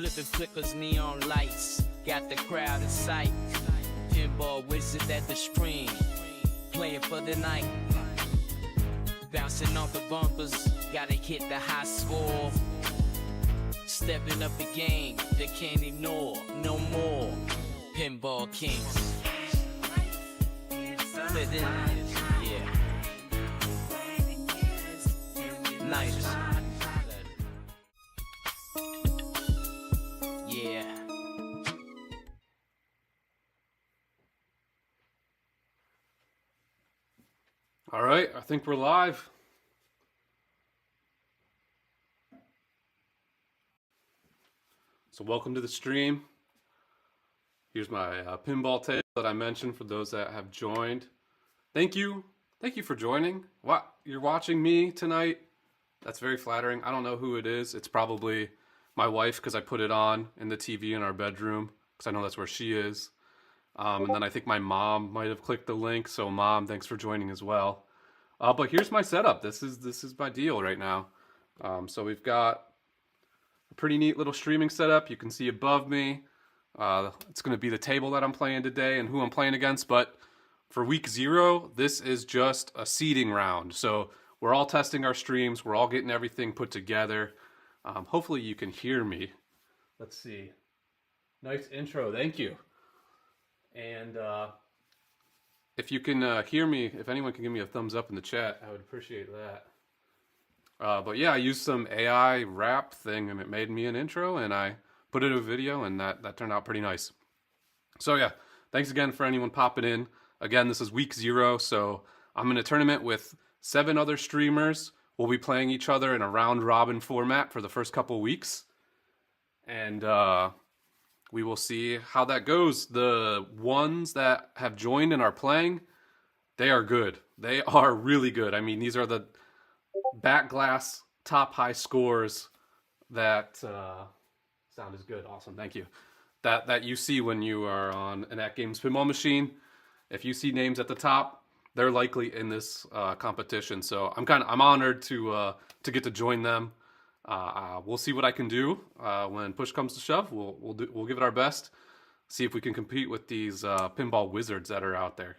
Flipping flickers, neon lights, got the crowd in sight. Pinball wizard at the stream, playing for the night. Bouncing off the bumpers, gotta hit the high score. Stepping up the game, they can't ignore, no more. Pinball kings. Fit in, yeah. Nice. Yeah. All right, I think we're live. So welcome to the stream. Here's my pinball table that I mentioned for those that have joined. Thank you for joining. What, you're watching me tonight? That's very flattering. I don't know who it is. It's probably my wife because I put it on in the TV in our bedroom because I know that's where she is. And then I think my mom might have clicked the link. So Mom, thanks for joining as well. But here's my setup. This is my deal right now. So we've got a pretty neat little streaming setup. You can see above me. It's going to be the table that I'm playing today and who I'm playing against. But for week 0, this is just a seeding round. So we're all testing our streams. We're all getting everything put together. Hopefully you can hear me. Let's see. Nice intro. Thank you. And if you can hear me, if anyone can give me a thumbs up in the chat, I would appreciate that. But yeah, I used some AI rap thing and it made me an intro and I put it in a video and that turned out pretty nice. So yeah, thanks again for anyone popping in. Again, this is week 0, so I'm in a tournament with 7 other streamers. We'll be playing each other in a round robin format for the first couple weeks. And we will see how that goes. The ones that have joined and are playing, they are good. They are really good. I mean, these are the back glass top high scores that sound is good. Awesome, thank you. That you see when you are on an At Games pinball machine. If you see names at the top, they're likely in this competition. So I'm honored to get to join them. We'll see what I can do when push comes to shove. We'll give it our best. See if we can compete with these pinball wizards that are out there.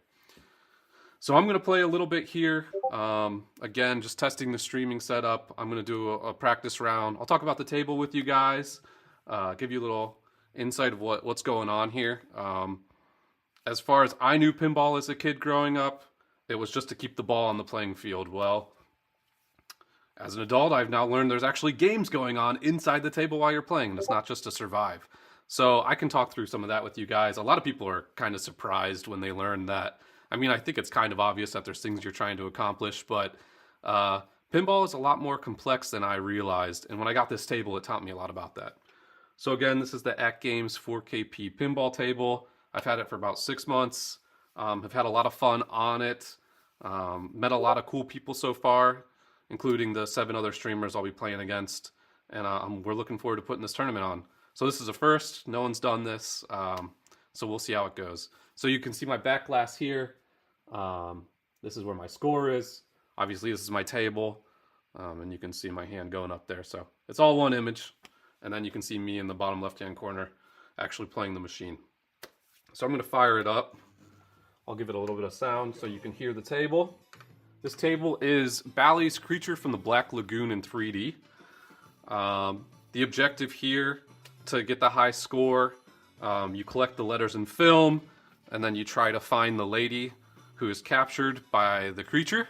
So I'm going to play a little bit here. Again, just testing the streaming setup. I'm going to do a practice round. I'll talk about the table with you guys. Give you a little insight of what's going on here. As far as I knew pinball as a kid growing up, it was just to keep the ball on the playing field. Well, as an adult, I've now learned there's actually games going on inside the table while you're playing, and it's not just to survive. So I can talk through some of that with you guys. A lot of people are kind of surprised when they learn that. I mean, I think it's kind of obvious that there's things you're trying to accomplish, but pinball is a lot more complex than I realized. And when I got this table, it taught me a lot about that. So again, this is the At Games 4KP pinball table. I've had it for about 6 months. I've had a lot of fun on it. Met a lot of cool people so far, including the 7 other streamers I'll be playing against. And we're looking forward to putting this tournament on. So this is a first. No one's done this. So we'll see how it goes. So you can see my back glass here. This is where my score is. Obviously, this is my table. And you can see my hand going up there. So it's all one image. And then you can see me in the bottom left-hand corner actually playing the machine. So I'm going to fire it up. I'll give it a little bit of sound so you can hear the table. This table is Bally's Creature from the Black Lagoon in 3D. The objective here, to get the high score, you collect the letters in film, and then you try to find the lady who is captured by the creature,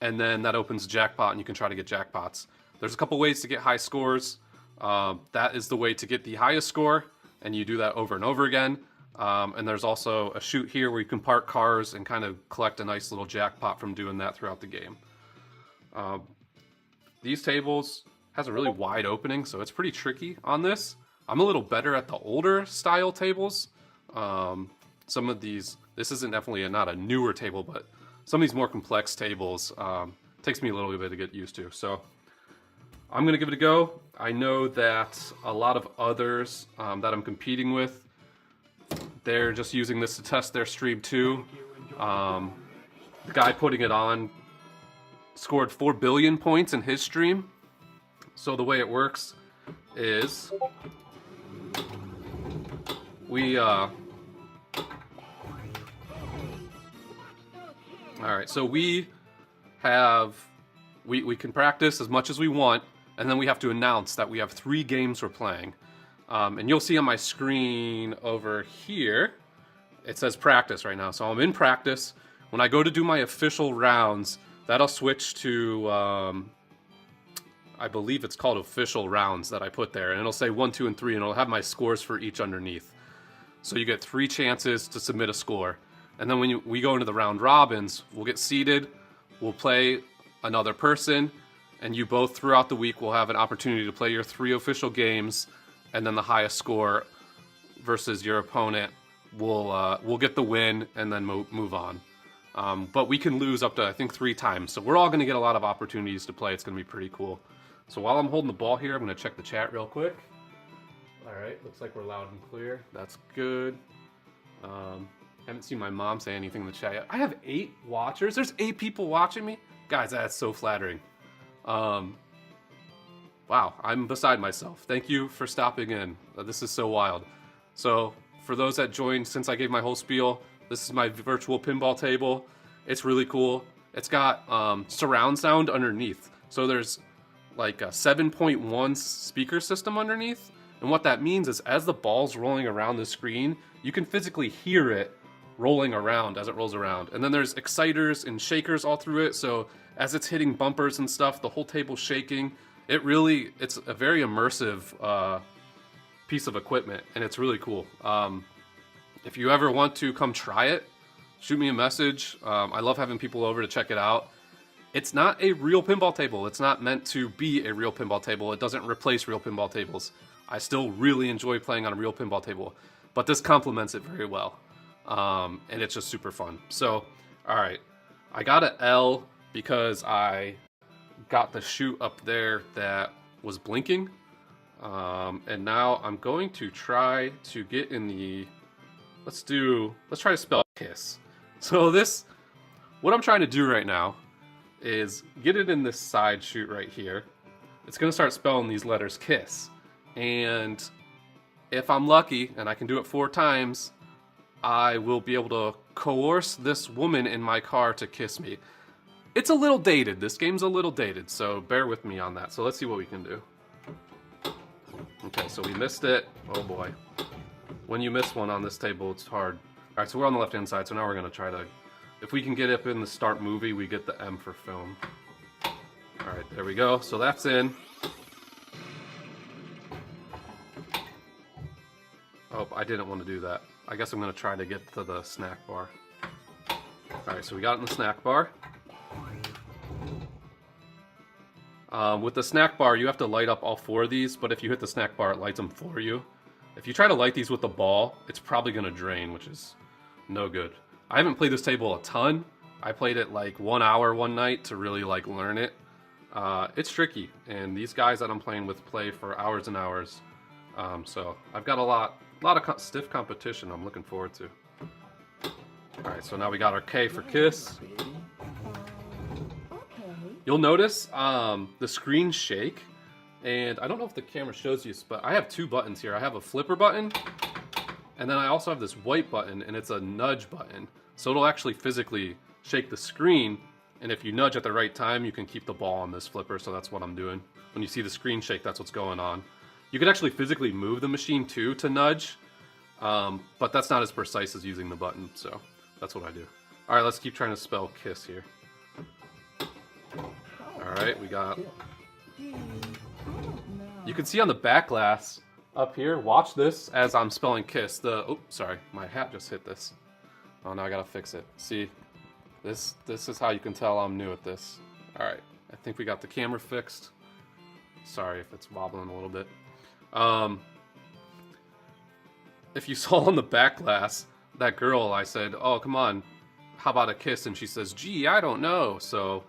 and then that opens a jackpot, and you can try to get jackpots. There's a couple ways to get high scores. That is the way to get the highest score, and you do that over and over again. And there's also a chute here where you can park cars and kind of collect a nice little jackpot from doing that throughout the game. These tables has a really wide opening, so it's pretty tricky on this. I'm a little better at the older style tables. Some of these, this isn't definitely not a newer table, but some of these more complex tables takes me a little bit to get used to. So I'm going to give it a go. I know that a lot of others that I'm competing with, they're just using this to test their stream too. The guy putting it on scored 4 billion points in his stream. So the way it works is Alright, so we can practice as much as we want, and then we have to announce that we have 3 games we're playing. And you'll see on my screen over here, it says practice right now. So I'm in practice. When I go to do my official rounds, that'll switch to, I believe it's called official rounds that I put there. And it'll say 1, 2, and 3, and it'll have my scores for each underneath. So you get 3 chances to submit a score. And then when we go into the round robins, we'll get seated, we'll play another person, and you both throughout the week will have an opportunity to play your 3 official games, and then the highest score versus your opponent will get the win and then move on. But we can lose up to, I think, 3 times. So we're all going to get a lot of opportunities to play. It's going to be pretty cool. So while I'm holding the ball here, I'm going to check the chat real quick. All right, looks like we're loud and clear. That's good. Haven't seen my mom say anything in the chat yet. I have 8 watchers. There's 8 people watching me. Guys, that's so flattering. Wow, I'm beside myself. Thank you for stopping in. This is so wild. So for those that joined since I gave my whole spiel, this is my virtual pinball table. It's really cool. It's got surround sound underneath. So there's like a 7.1 speaker system underneath. And what that means is as the ball's rolling around the screen, you can physically hear it rolling around as it rolls around. And then there's exciters and shakers all through it. So as it's hitting bumpers and stuff, the whole table's shaking. It's a very immersive piece of equipment, and it's really cool. If you ever want to come try it, shoot me a message. I love having people over to check it out. It's not a real pinball table. It's not meant to be a real pinball table. It doesn't replace real pinball tables. I still really enjoy playing on a real pinball table, but this complements it very well. And it's just super fun. So, all right, I got an L because I got the chute up there that was blinking. And now I'm going to try to get in the, let's try to spell kiss. So what I'm trying to do right now is get it in this side chute right here. It's going to start spelling these letters kiss. And if I'm lucky and I can do it 4 times, I will be able to coerce this woman in my car to kiss me. It's a little dated. This game's a little dated, so bear with me on that. So let's see what we can do. Okay, so we missed it. Oh boy. When you miss one on this table, it's hard. Alright, so we're on the left-hand side, so now we're going to try to... If we can get up in the start movie, we get the M for film. Alright, there we go. So that's in. Oh, I didn't want to do that. I guess I'm going to try to get to the snack bar. Alright, so we got it in the snack bar. With the snack bar, you have to light up all 4 of these, but if you hit the snack bar, it lights them for you. If you try to light these with the ball, it's probably going to drain, which is no good. I haven't played this table a ton. I played it like 1 hour one night to really like learn it. It's tricky, and these guys that I'm playing with play for hours and hours. So I've got a lot of stiff competition I'm looking forward to. Alright, so now we got our K for kiss. You'll notice the screen shake, and I don't know if the camera shows you, but I have 2 buttons here. I have a flipper button, and then I also have this white button, and it's a nudge button. So it'll actually physically shake the screen, and if you nudge at the right time, you can keep the ball on this flipper, so that's what I'm doing. When you see the screen shake, that's what's going on. You can actually physically move the machine too to nudge, but that's not as precise as using the button, so that's what I do. Alright, let's keep trying to spell kiss here. Alright, we got... You can see on the back glass up here, watch this as I'm spelling kiss. Oh, sorry, my hat just hit this. Oh, now I gotta fix it. See, this is how you can tell I'm new at this. Alright, I think we got the camera fixed. Sorry if it's wobbling a little bit. If you saw on the back glass, that girl, I said, oh, come on, how about a kiss? And she says, gee, I don't know. So,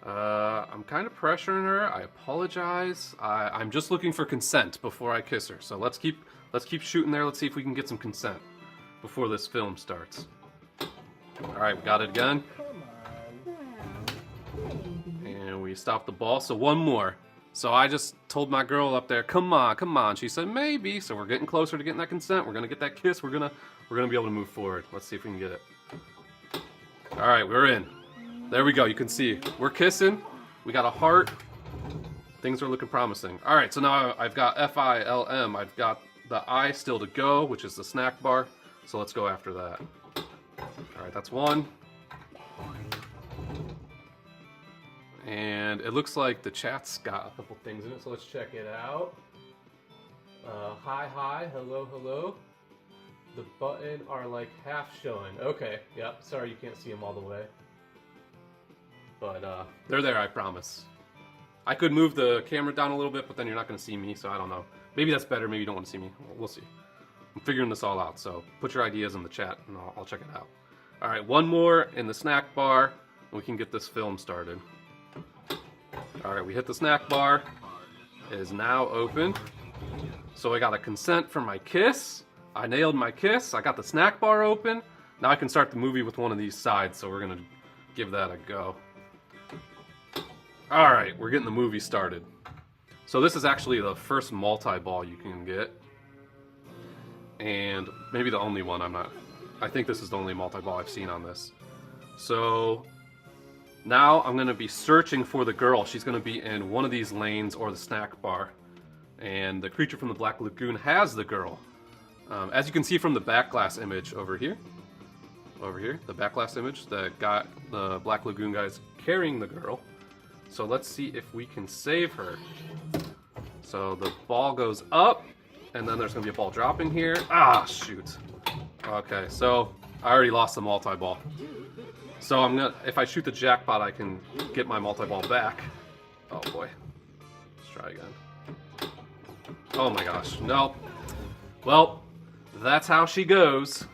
I'm kind of pressuring her. I apologize. I'm just looking for consent before I kiss her. So let's keep shooting there. Let's see if we can get some consent before this film starts. Alright, we got it again. And we stop the ball. So one more. So I just told my girl up there, come on, come on. She said, maybe. So we're getting closer to getting that consent. We're gonna get that kiss. We're gonna be able to move forward. Let's see if we can get it. All right, we're in. There we go. You can see we're kissing. We got a heart. Things are looking promising. All right, so now I've got FILM. I've got the I still to go, which is the snack bar. So let's go after that. All right, that's one. And it looks like the chat's got a couple things in it, so let's check it out. Hi, hi, hello, hello. The button are like half showing. Okay, yep, sorry you can't see them all the way. But they're there, I promise. I could move the camera down a little bit, but then you're not going to see me, so I don't know. Maybe that's better, maybe you don't want to see me. We'll see. I'm figuring this all out, so put your ideas in the chat and I'll check it out. Alright, one more in the snack bar, and we can get this film started. Alright, we hit the snack bar. It is now open. So I got a consent for my kiss. I nailed my kiss. I got the snack bar open. Now I can start the movie with one of these sides, so we're going to give that a go. Alright, we're getting the movie started. So this is actually the first multi-ball you can get. And maybe the only one. I think this is the only multi-ball I've seen on this. So now I'm going to be searching for the girl. She's going to be in one of these lanes or the snack bar. And the creature from the Black Lagoon has the girl. As you can see from the back glass image over here, the back glass image, the Black Lagoon guy is carrying the girl. So let's see if we can save her. So the ball goes up, and then there's going to be a ball dropping here. Ah, shoot. Okay, so I already lost the multi-ball. So if I shoot the jackpot, I can get my multi-ball back. Oh boy. Let's try again. Oh my gosh, no. Well, that's how she goes.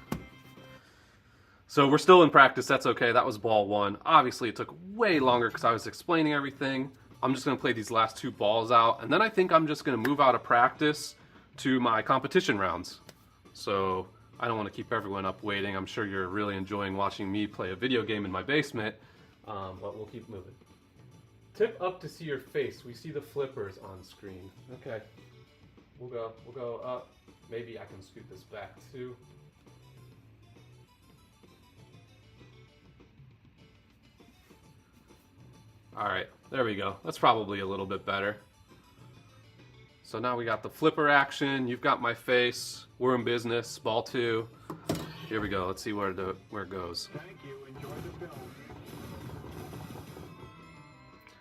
So we're still in practice, that's okay. That was ball one. Obviously it took way longer because I was explaining everything. I'm just going to play these last two balls out, and then I think I'm just going to move out of practice to my competition rounds. So I don't want to keep everyone up waiting. I'm sure you're really enjoying watching me play a video game in my basement, but we'll keep moving. Tip up to see your face. We see the flippers on screen. Okay, we'll go up. Maybe I can scoot this back too. Alright, there we go. That's probably a little bit better. So now we got the flipper action. You've got my face. We're in business. Ball two. Here we go. Let's see where it goes. Thank you. Enjoy the film.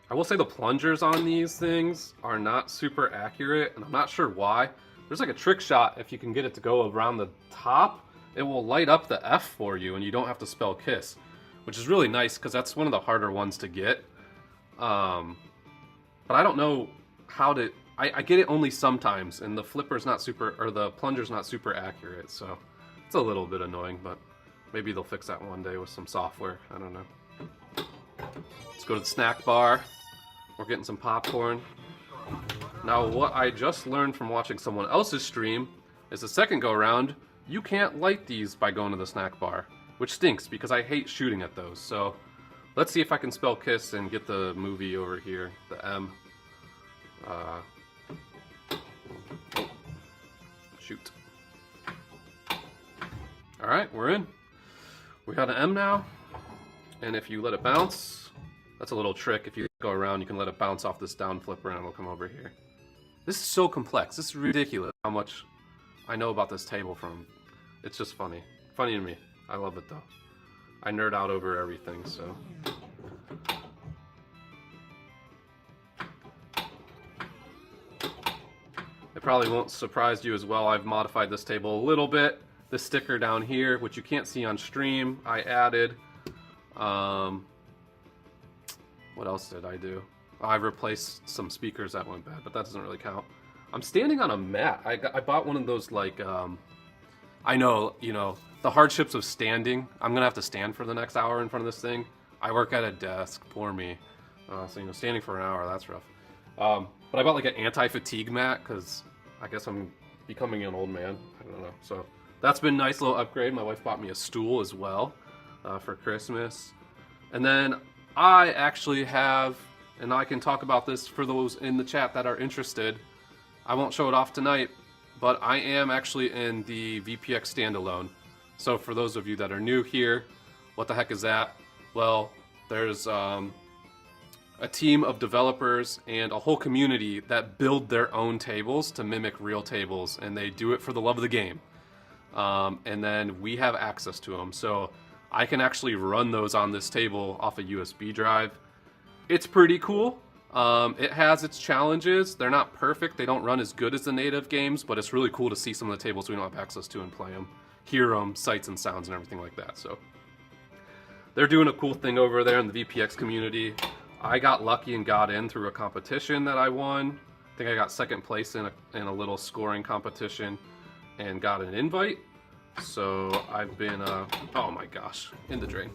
I will say the plungers on these things are not super accurate, and I'm not sure why. There's like a trick shot. If you can get it to go around the top, it will light up the F for you, and you don't have to spell kiss, which is really nice because that's one of the harder ones to get. But I don't know how to. I get it only sometimes, and the flipper's not super, or the plunger's not super accurate, so it's a little bit annoying. But maybe they'll fix that one day with some software. I don't know. Let's go to the snack bar. We're getting some popcorn. Now, what I just learned from watching someone else's stream is the second go around, you can't light these by going to the snack bar, which stinks because I hate shooting at those. So let's see if I can spell kiss and get the movie over here, the M. Shoot. Alright, we're in. We got an M now, and if you let it bounce, that's a little trick. If you go around, you can let it bounce off this down flipper and it'll come over here. This is so complex. This is ridiculous how much I know about this table from. It's just funny. Funny to me. I love it though. I nerd out over everything, so. It probably won't surprise you as well. I've modified this table a little bit. This sticker down here, which you can't see on stream, I added. What else did I do? I replaced some speakers that went bad, but that doesn't really count. I'm standing on a mat. I bought one of those, like, I know, you know, the hardships of standing. I'm gonna have to stand for the next hour in front of this thing. I work at a desk, poor me. So, you know, standing for an hour, that's rough. But I bought like an anti-fatigue mat because I guess I'm becoming an old man. I don't know. So that's been a nice little upgrade. My wife bought me a stool as well for Christmas. And then I actually have and I can talk about this for those in the chat that are interested. I won't show it off tonight, but I am actually in the VPX standalone. So for those of you that are new here, what the heck is that? Well, there's a team of developers and a whole community that build their own tables to mimic real tables, and they do it for the love of the game. And then we have access to them. So I can actually run those on this table off a USB drive. It's pretty cool. It has its challenges. They're not perfect. They don't run as good as the native games, but it's really cool to see some of the tables we don't have access to and play them, hear them, sights and sounds and everything like that. So they're doing a cool thing over there in the VPX community. I got lucky and got in through a competition that I won. I think I got second place in a little scoring competition and got an invite. So I've been, oh my gosh, in the drain.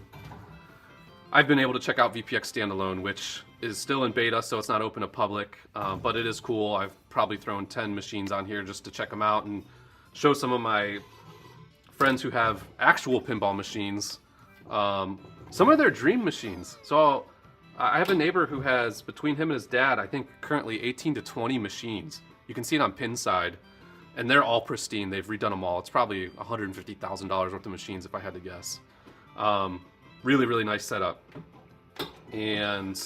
I've been able to check out VPX Standalone, which is still in beta, so it's not open to public, but it is cool. I've probably thrown 10 machines on here just to check them out and show some of my friends who have actual pinball machines some of their dream machines. So I have a neighbor who has, between him and his dad, I think currently 18 to 20 machines. You can see it on Pinside, and they're all pristine. They've redone them all. It's probably $150,000 worth of machines if I had to guess. Really, really nice setup. And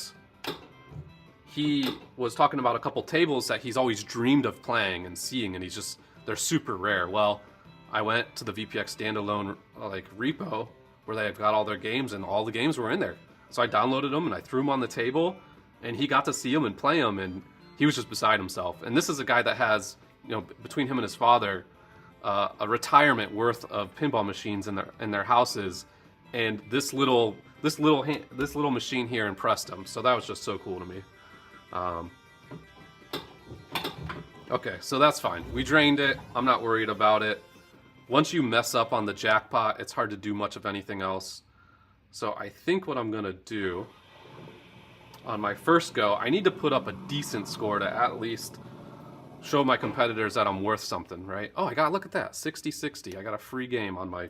he was talking about a couple tables that he's always dreamed of playing and seeing, and they're super rare. Well, I went to the VPX standalone repo where they've got all their games, and all the games were in there. So I downloaded them and I threw them on the table, and he got to see them and play them, and he was just beside himself. And this is a guy that has, between him and his father, a retirement worth of pinball machines in their houses, and this little machine here impressed him. So that was just so cool to me. Okay, so that's fine. We drained it. I'm not worried about it. Once you mess up on the jackpot, it's hard to do much of anything else. So I think what I'm gonna do on my first go, I need to put up a decent score to at least show my competitors that I'm worth something, right? Oh, look at that, 60-60. I got a free game on my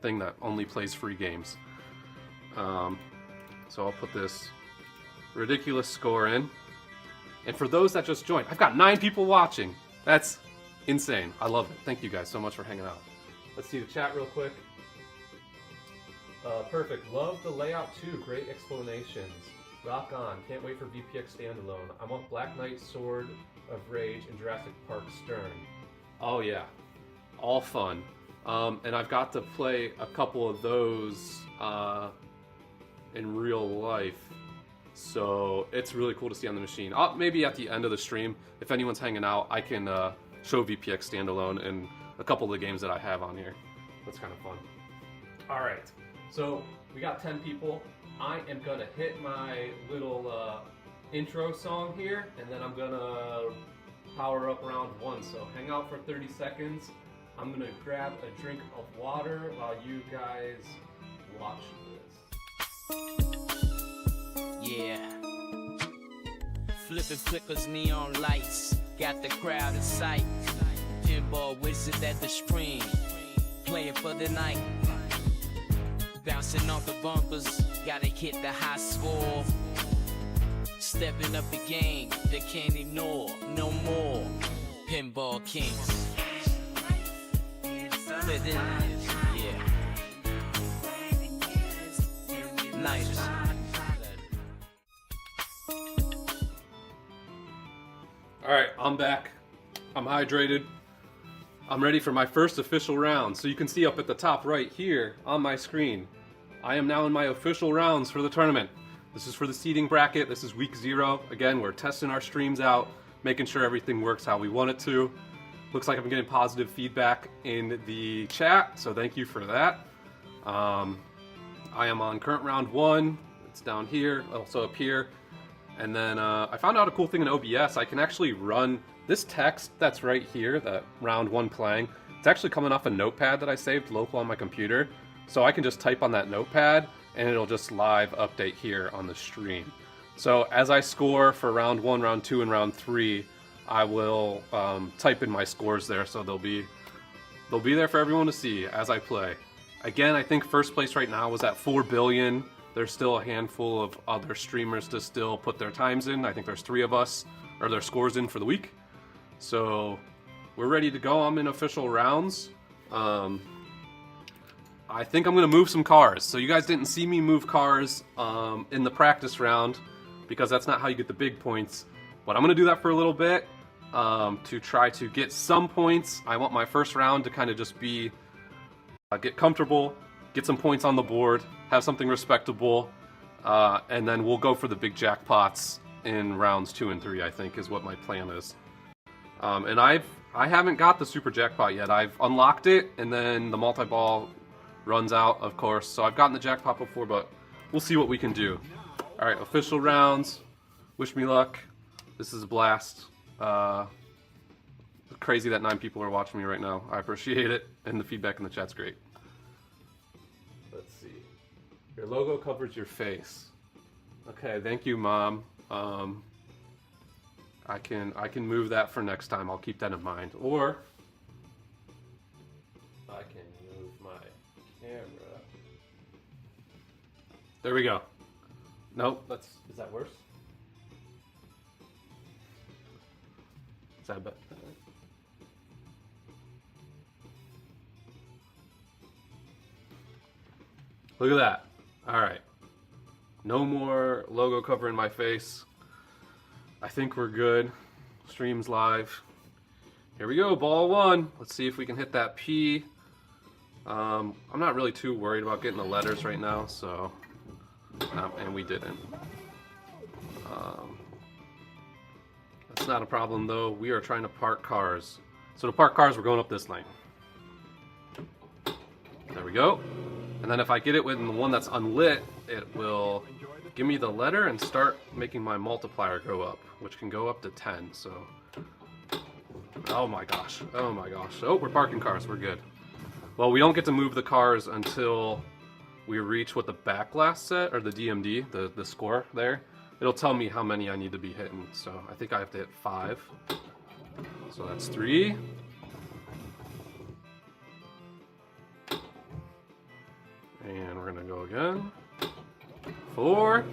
thing that only plays free games. So I'll put this ridiculous score in. And for those that just joined, I've got 9 people watching. That's insane. I love it. Thank you guys so much for hanging out. Let's see the chat real quick. Perfect. Love the layout too. Great explanations. Rock on. Can't wait for VPX Standalone. I want Black Knight Sword of Rage and Jurassic Park Stern. Oh yeah. All fun. And I've got to play a couple of those in real life. So it's really cool to see on the machine. Maybe at the end of the stream, if anyone's hanging out, I can show VPX Standalone and a couple of the games that I have on here. That's kind of fun. All right, so we got 10 people. I am gonna hit my little intro song here, and then I'm gonna power up round 1. So hang out for 30 seconds. I'm gonna grab a drink of water while you guys watch this. Yeah. Flipping flickers, neon lights, got the crowd in sight. Pinball wizard at the screen, playing for the night. Bouncing off the bumpers, gotta hit the high score. Stepping up the game, they can't ignore, no more. Pinball kings. Yeah. Nice. Alright, I'm back. I'm hydrated. I'm ready for my first official round. So you can see up at the top right here on my screen, I am now in my official rounds for the tournament. This is for the seeding bracket. This is week 0. Again, we're testing our streams out, making sure everything works how we want it to. Looks like I'm getting positive feedback in the chat, so thank you for that. I am on current round 1. It's down here, also up here. And then I found out a cool thing in OBS. I can actually run this text that's right here, that round 1 playing. It's actually coming off a notepad that I saved local on my computer. So I can just type on that notepad and it'll just live update here on the stream. So as I score for round 1, round 2, and round 3, I will type in my scores there, so they'll be there for everyone to see as I play. Again, I think first place right now was at 4 billion there's still a handful of other streamers to still put their times in. I think there's 3 of us, or their scores in for the week. So we're ready to go. I'm in official rounds. I think I'm going to move some cars. So you guys didn't see me move cars in the practice round because that's not how you get the big points. But I'm going to do that for a little bit to try to get some points. I want my first round to kind of just be get comfortable, get some points on the board, have something respectable, and then we'll go for the big jackpots in rounds 2 and 3, I think is what my plan is. And I haven't got the super jackpot yet. I've unlocked it, and then the multi-ball runs out, of course. So I've gotten the jackpot before, but we'll see what we can do. All right, official rounds. Wish me luck. This is a blast. Crazy that 9 people are watching me right now. I appreciate it, and the feedback in the chat's great. Let's see. Your logo covers your face. Okay, thank you, Mom. I can move that for next time. I'll keep that in mind. Or I can move my camera. There we go. Nope, is that worse? Is that better? Look at that. All right. No more logo covering my face. I think we're good. Stream's live. Here we go, ball 1. Let's see if we can hit that P. I'm not really too worried about getting the letters right now, so... and we didn't. That's not a problem, though. We are trying to park cars. So to park cars, we're going up this lane. There we go. And then if I get it with the one that's unlit, it will give me the letter and start making my multiplier go up, which can go up to 10, so... Oh my gosh, oh my gosh. Oh, we're parking cars, we're good. Well, we don't get to move the cars until we reach what the back glass set, or the DMD, the score there. It'll tell me how many I need to be hitting, so I think I have to hit 5. So that's 3. And we're gonna go again. 4.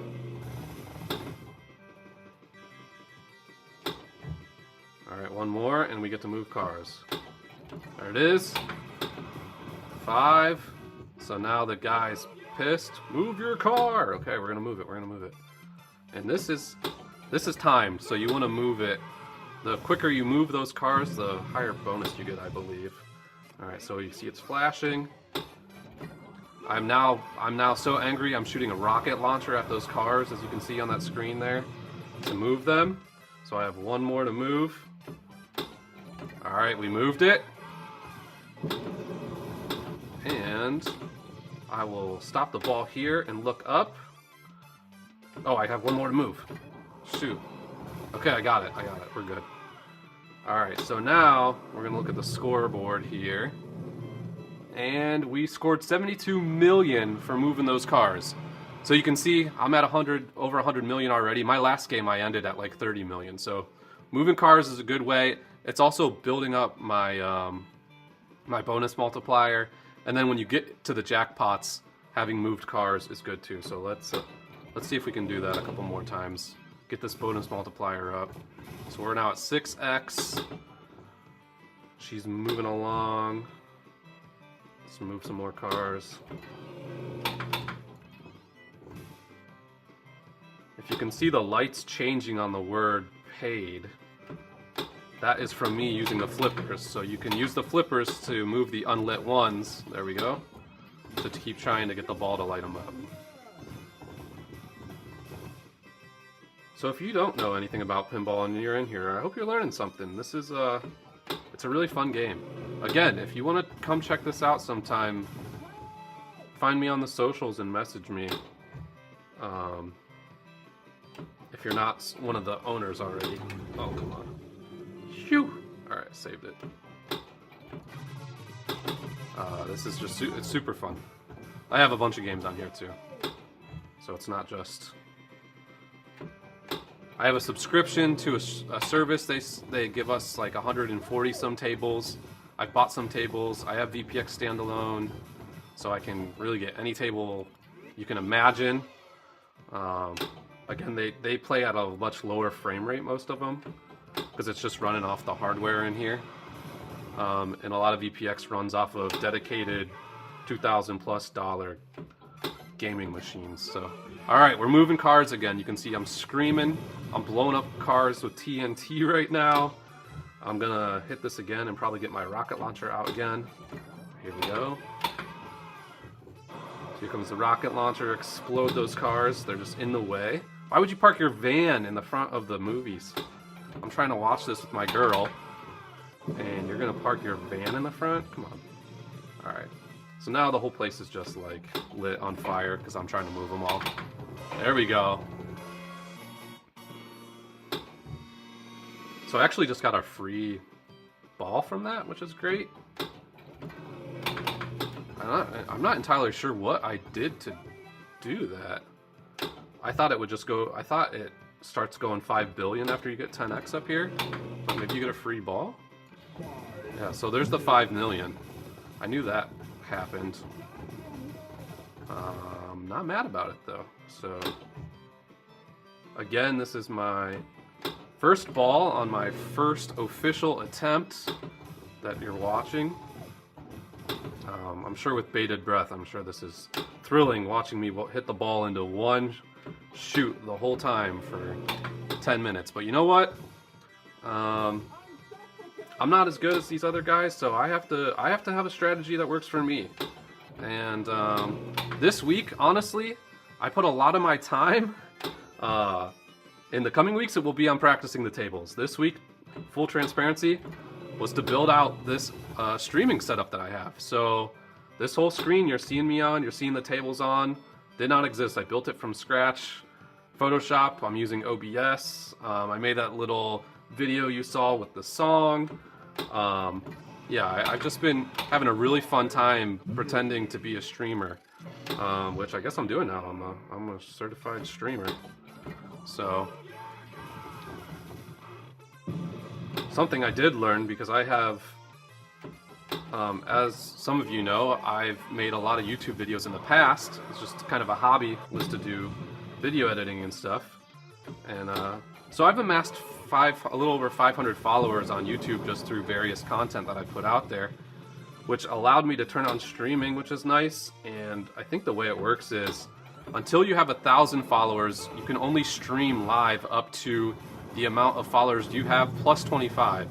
Alright, one more, and we get to move cars. There it is. 5. So now the guy's pissed. Move your car! Okay, we're gonna move it, we're gonna move it. And this is timed, so you wanna move it. The quicker you move those cars, the higher bonus you get, I believe. Alright, so you see it's flashing. I'm now so angry I'm shooting a rocket launcher at those cars, as you can see on that screen there, to move them. So I have one more to move. Alright, we moved it. And I will stop the ball here and look up. Oh, I have one more to move. Shoot. Okay, I got it, we're good. Alright, so now we're gonna look at the scoreboard here. And we scored 72 million for moving those cars. So you can see I'm at over 100 million already. My last game I ended at like 30 million. So moving cars is a good way. It's also building up my my bonus multiplier. And then when you get to the jackpots, having moved cars is good too. So let's see if we can do that a couple more times. Get this bonus multiplier up. So we're now at 6x. She's moving along. Let's move some more cars. If you can see the lights changing on the word paid, that is from me using the flippers. So you can use the flippers to move the unlit ones. There we go. To keep trying to get the ball to light them up. So if you don't know anything about pinball and you're in here, I hope you're learning something. This is it's a really fun game. Again, if you want to come check this out sometime, find me on the socials and message me. If you're not one of the owners already. Oh, come on. Phew! Alright, saved it. This is just, it's super fun. I have a bunch of games on here too. So it's not just... I have a subscription to a service. They give us like 140 some tables. I've bought some tables. I have VPX standalone, so I can really get any table you can imagine. Again, they play at a much lower frame rate, most of them, because it's just running off the hardware in here. And a lot of VPX runs off of dedicated $2,000+ gaming machines. So, all right, we're moving cars again. You can see I'm screaming. I'm blowing up cars with TNT right now. I'm gonna hit this again and probably get my rocket launcher out again. Here we go. Here comes the rocket launcher. Explode those cars. They're just in the way. Why would you park your van in the front of the movies? I'm trying to watch this with my girl, and you're gonna park your van in the front? Come on. All right. So now the whole place is just like lit on fire because I'm trying to move them all. There we go. So I actually just got a free ball from that, which is great. I'm not entirely sure what I did to do that. I thought it would just go, I thought it starts going 5 billion after you get 10x up here, but maybe you get a free ball? Yeah, so there's the 5 million. I knew that happened. Not mad about it though. So again, this is my first ball on my first official attempt that you're watching. I'm sure with bated breath, I'm sure this is thrilling watching me hit the ball into one shoot the whole time for 10 minutes. But you know what? I'm not as good as these other guys, so I have to have a strategy that works for me. And this week, honestly, I put a lot of my time. In the coming weeks, it will be on practicing the tables. This week, full transparency, was to build out this streaming setup that I have. So this whole screen you're seeing me on, you're seeing the tables on, did not exist. I built it from scratch. Photoshop, I'm using OBS. I made that little video you saw with the song. Yeah, I've just been having a really fun time pretending to be a streamer, which I guess I'm doing now. I'm a certified streamer. So, something I did learn, because I have, as some of you know, I've made a lot of YouTube videos in the past. It's just kind of a hobby, was to do video editing and stuff. And so I've amassed a little over 500 followers on YouTube just through various content that I put out there, which allowed me to turn on streaming, which is nice. And I think the way it works is, until you have 1,000 followers, you can only stream live up to the amount of followers you have plus 25.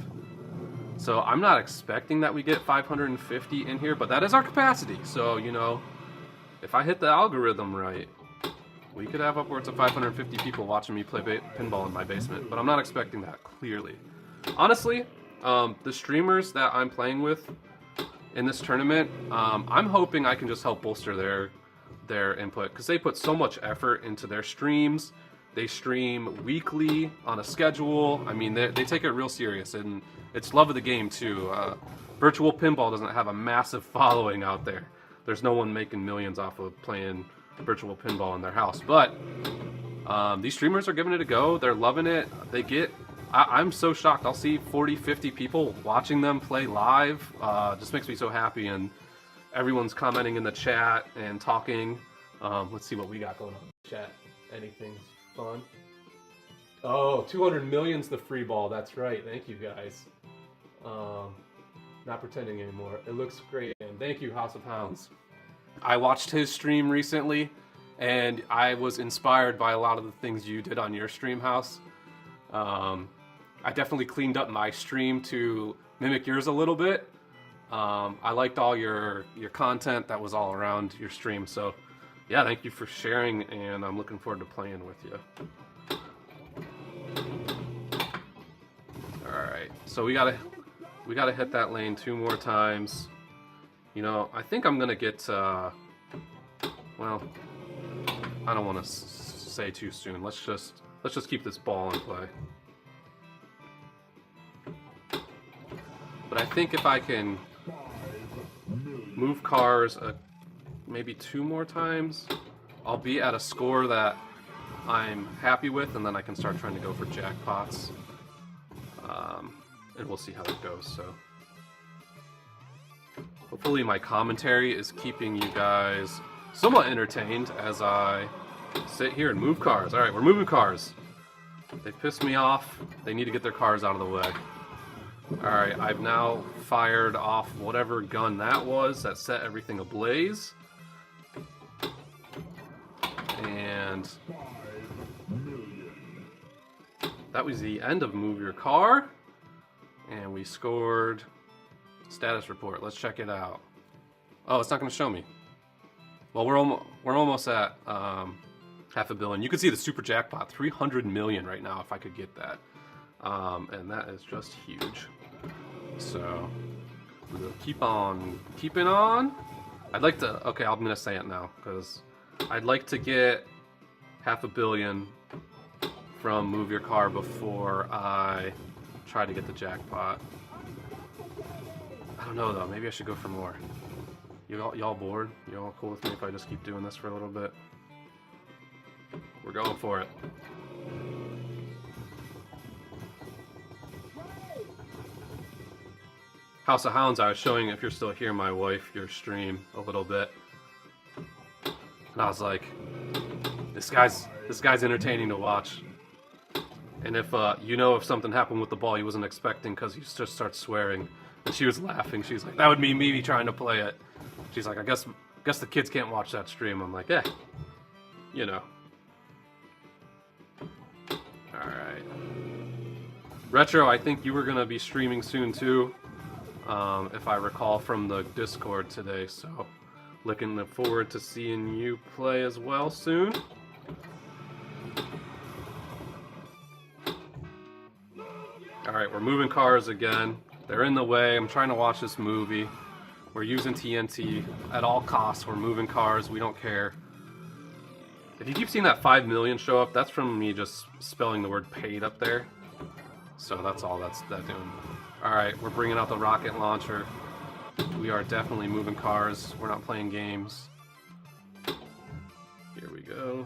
So I'm not expecting that we get 550 in here, but that is our capacity. So, you know, if I hit the algorithm right, we could have upwards of 550 people watching me play pinball in my basement, but I'm not expecting that, clearly. Honestly, the streamers that I'm playing with in this tournament, I'm hoping I can just help bolster their input, because they put so much effort into their streams. They stream weekly on a schedule. I mean, they take it real serious, and it's love of the game too. Virtual Pinball doesn't have a massive following out there. There's no one making millions off of playing virtual pinball in their house, but these streamers are giving it a go. They're loving it. I'm so shocked. I'll see 40, 50 people watching them play live. Just makes me so happy, and everyone's commenting in the chat and talking. Let's see what we got going on in the chat. Anything fun? Oh, 200 million's the free ball. That's right. Thank you, guys. Not pretending anymore. It looks great, and thank you, House of Hounds. I watched his stream recently, and I was inspired by a lot of the things you did on your stream, House. I definitely cleaned up my stream to mimic yours a little bit. I liked all your content that was all around your stream, so yeah, thank you for sharing, and I'm looking forward to playing with you. Alright, so we gotta hit that lane 2 more times. You know, I think I'm gonna get, well, I don't want to say too soon. Let's just keep this ball in play. But I think if I can move cars maybe 2 more times, I'll be at a score that I'm happy with, and then I can start trying to go for jackpots. And we'll see how it goes. So hopefully my commentary is keeping you guys somewhat entertained as I sit here and move cars. Alright, we're moving cars. They pissed me off. They need to get their cars out of the way. Alright, I've now fired off whatever gun that was that set everything ablaze. And that was the end of Move Your Car. And we scored status report. Let's check it out. Oh, it's not going to show me. Well, we're almost at $500 million. You can see the super jackpot, 300 million right now if I could get that. And that is just huge. So we'll keep on keeping on. I'd like to, okay, I'm going to say it now because I'd like to get $500 million from Move Your Car before I try to get the jackpot. I don't know though, maybe I should go for more. Y'all bored? Y'all cool with me if I just keep doing this for a little bit? We're going for it. House of Hounds, I was showing, if you're still here, my wife, your stream a little bit. And I was like, this guy's entertaining to watch. And if if something happened with the ball he wasn't expecting because he just starts swearing. And she was laughing. She was like, that would be me trying to play it. She's like, I guess the kids can't watch that stream. I'm like, you know. Alright. Retro, I think you were going to be streaming soon too. If I recall from the Discord today. So, looking forward to seeing you play as well soon. Alright, we're moving cars again. They're in the way. I'm trying to watch this movie. We're using TNT at all costs. We're moving cars. We don't care. If you keep seeing that 5 million show up, that's from me just spelling the word paid up there. So that's all that's doing. Alright, we're bringing out the rocket launcher. We are definitely moving cars. We're not playing games. Here we go.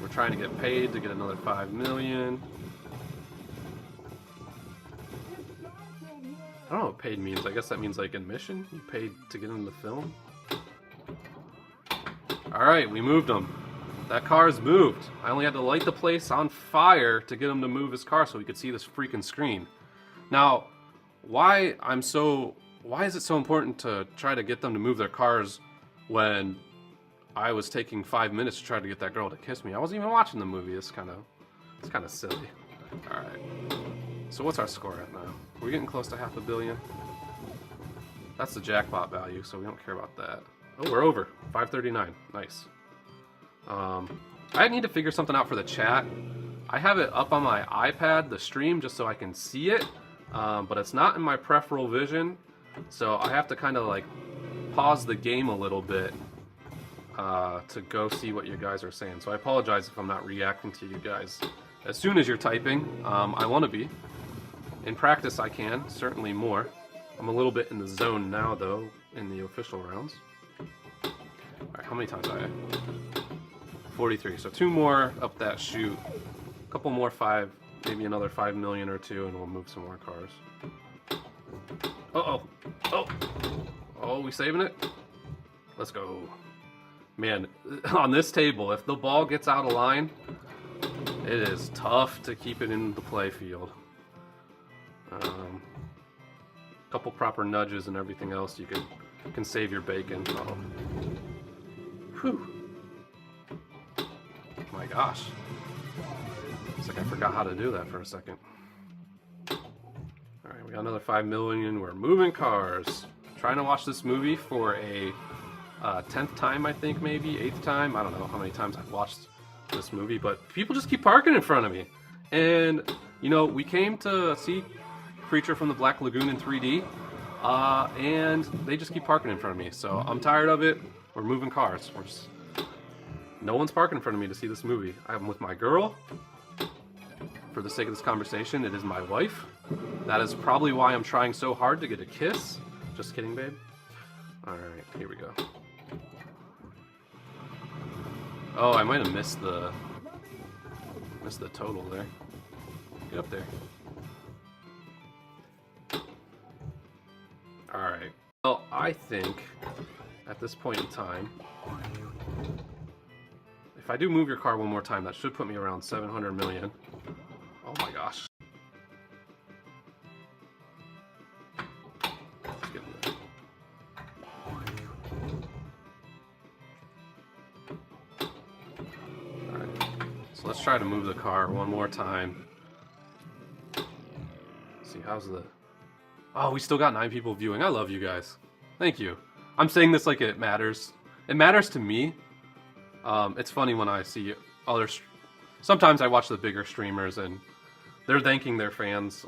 We're trying to get paid to get another 5 million. I don't know what paid means. I guess that means like admission. You paid to get into the film. Alright, we moved him. That car's moved. I only had to light the place on fire to get him to move his car so we could see this freaking screen. Now, why is it so important to try to get them to move their cars when I was taking 5 minutes to try to get that girl to kiss me? I wasn't even watching the movie. It's kind of silly. Alright. So what's our score at now? We're getting close to $500 million. That's the jackpot value, so we don't care about that. Oh, we're over. 539. Nice. I need to figure something out for the chat. I have it up on my iPad, the stream, just so I can see it. But it's not in my peripheral vision. So I have to kind of like pause the game a little bit to go see what you guys are saying. So I apologize if I'm not reacting to you guys as soon as you're typing. I want to be. In practice I can, certainly more. I'm a little bit in the zone now though, in the official rounds. Alright, how many times I had? 43, so 2 more up that chute. A couple more 5, maybe another 5 million or 2, and we'll move some more cars. Oh, we saving it? Let's go. Man, on this table, if the ball gets out of line, it is tough to keep it in the play field. Couple proper nudges and everything else, you can save your bacon. Oh. Whew. My gosh. It's like I forgot how to do that for a second. Alright, we got another 5 million. We're moving cars. Trying to watch this movie for a 10th time, I think, maybe 8th time. I don't know how many times I've watched this movie, but people just keep parking in front of me. And, you know, we came to see Creature from the Black Lagoon in 3D, and they just keep parking in front of me. So I'm tired of it. We're moving cars. No one's parking in front of me to see this movie. I'm with my girl. For the sake of this conversation, it is my wife. That is probably why I'm trying so hard to get a kiss. Just kidding, babe. Alright, here we go. Oh, I might have missed the total there. Get up there. Alright. Well, I think at this point in time, if I do move your car one more time, that should put me around 700 million. Oh my gosh. Let's get in there. Alright, so let's try to move the car one more time. Let's see, how's the... Oh, we still got 9 people viewing. I love you guys. Thank you. I'm saying this like it matters. It matters to me. It's funny when I see other... Sometimes I watch the bigger streamers and they're thanking their fans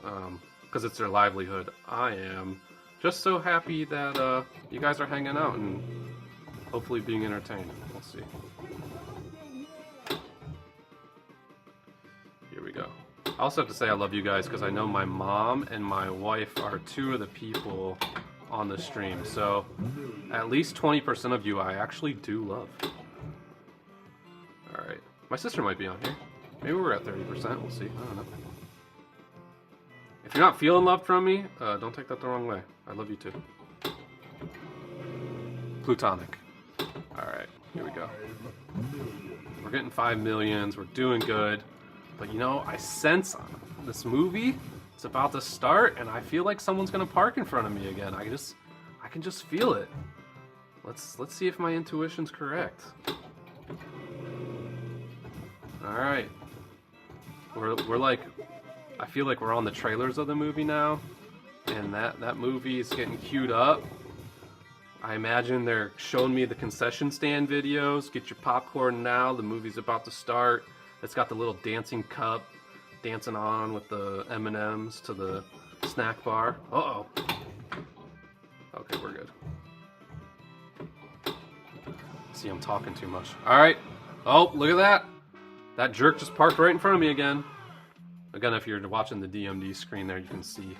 because it's their livelihood. I am just so happy that you guys are hanging out and hopefully being entertained. We'll see. Here we go. I also have to say I love you guys because I know my mom and my wife are 2 of the people on the stream. So at least 20% of you I actually do love. Alright. My sister might be on here. Maybe we're at 30%. We'll see. I don't know. If you're not feeling love from me, don't take that the wrong way. I love you too. Plutonic. Alright. Here we go. We're getting 5 millions. We're doing good. But you know, I sense this movie is about to start, and I feel like someone's gonna park in front of me again. I can just feel it. Let's see if my intuition's correct. All right, we're like, I feel like we're on the trailers of the movie now, and that movie is getting queued up. I imagine they're showing me the concession stand videos. Get your popcorn now. The movie's about to start. It's got the little dancing cup dancing on with the M&Ms to the snack bar. Uh-oh. Okay, we're good. See, I'm talking too much. All right. Oh, look at that. That jerk just parked right in front of me again. Again, if you're watching the DMD screen there, you can see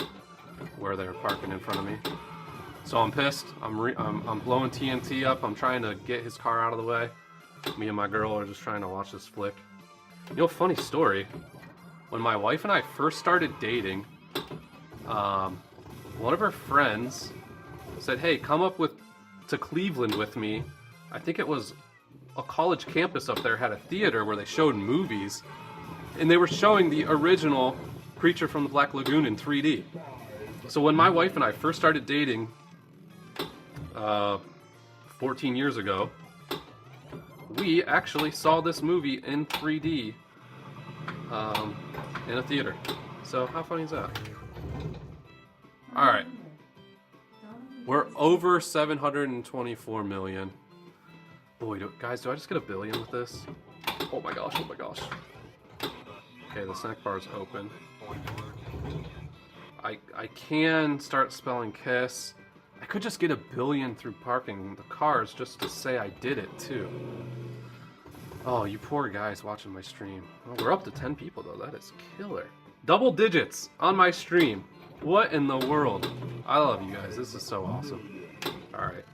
where they're parking in front of me. So I'm pissed. I'm blowing TNT up. I'm trying to get his car out of the way. Me and my girl are just trying to watch this flick. You know, funny story. When my wife and I first started dating, one of her friends said, "Hey, come up to Cleveland with me." I think it was a college campus up there had a theater where they showed movies, and they were showing the original Creature from the Black Lagoon in 3D. So when my wife and I first started dating 14 years ago, we actually saw this movie in 3D in a theater. So how funny is that? Alright. We're over 724 million. Boy, guys, do I just get a billion with this? Oh my gosh, oh my gosh. Okay, the snack bar is open. I can start spelling kiss. I could just get a billion through parking the cars just to say I did it too. Oh, you poor guys watching my stream. Oh, we're up to 10 people though. That is killer. Double digits on my stream. What in the world? I love you guys. This is so awesome. All right.